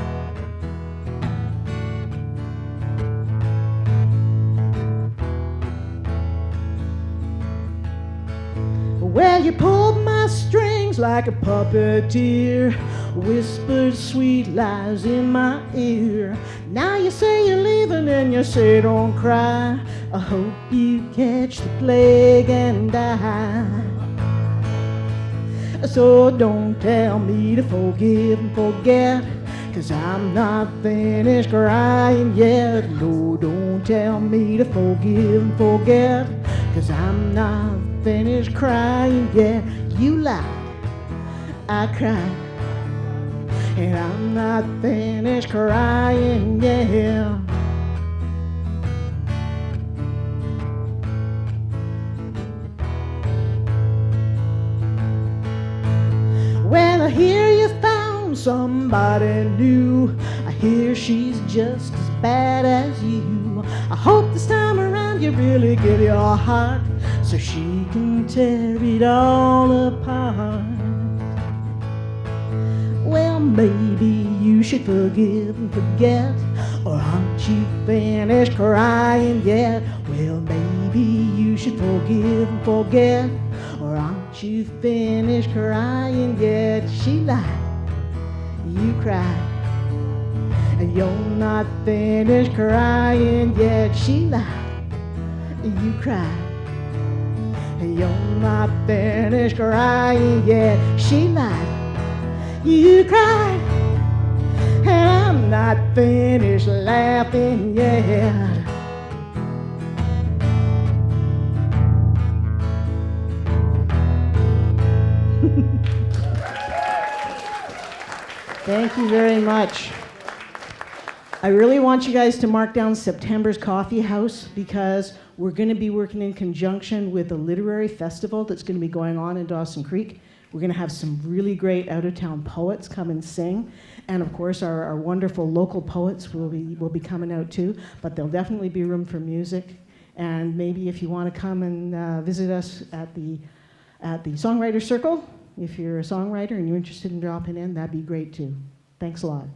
Well, you pulled my strings like a puppeteer, whispered sweet lies in my ear. Now you say you're leaving and you say don't cry. I hope you catch the plague and die. So don't tell me to forgive and forget, 'cause I'm not finished crying yet. No, don't tell me to forgive and forget, 'cause I'm not finished crying yet. You lied, I cried, and I'm not finished crying yet. Well, I hear you found somebody new. I hear she's just as bad as you. I hope this time around you really give your heart, so she can tear it all apart. Well, maybe you should forgive and forget, or aren't you finished crying yet? Well, maybe you should forgive and forget, or aren't you finished crying yet? She lied, you cried, and you're not finished crying yet. She lied, you cried, and you're not finished crying yet. She lied, you cried, and I'm not finished laughing yet. Thank you very much. I really want you guys to mark down September's Coffeehouse, because we're going to be working in conjunction with a literary festival that's going to be going on in Dawson Creek. We're going to have some really great out-of-town poets come and sing. And of course, our wonderful local poets will be coming out too. But there'll definitely be room for music. And maybe if you want to come and visit us at the Songwriters Circle, if you're a songwriter and you're interested in dropping in, that'd be great too. Thanks a lot.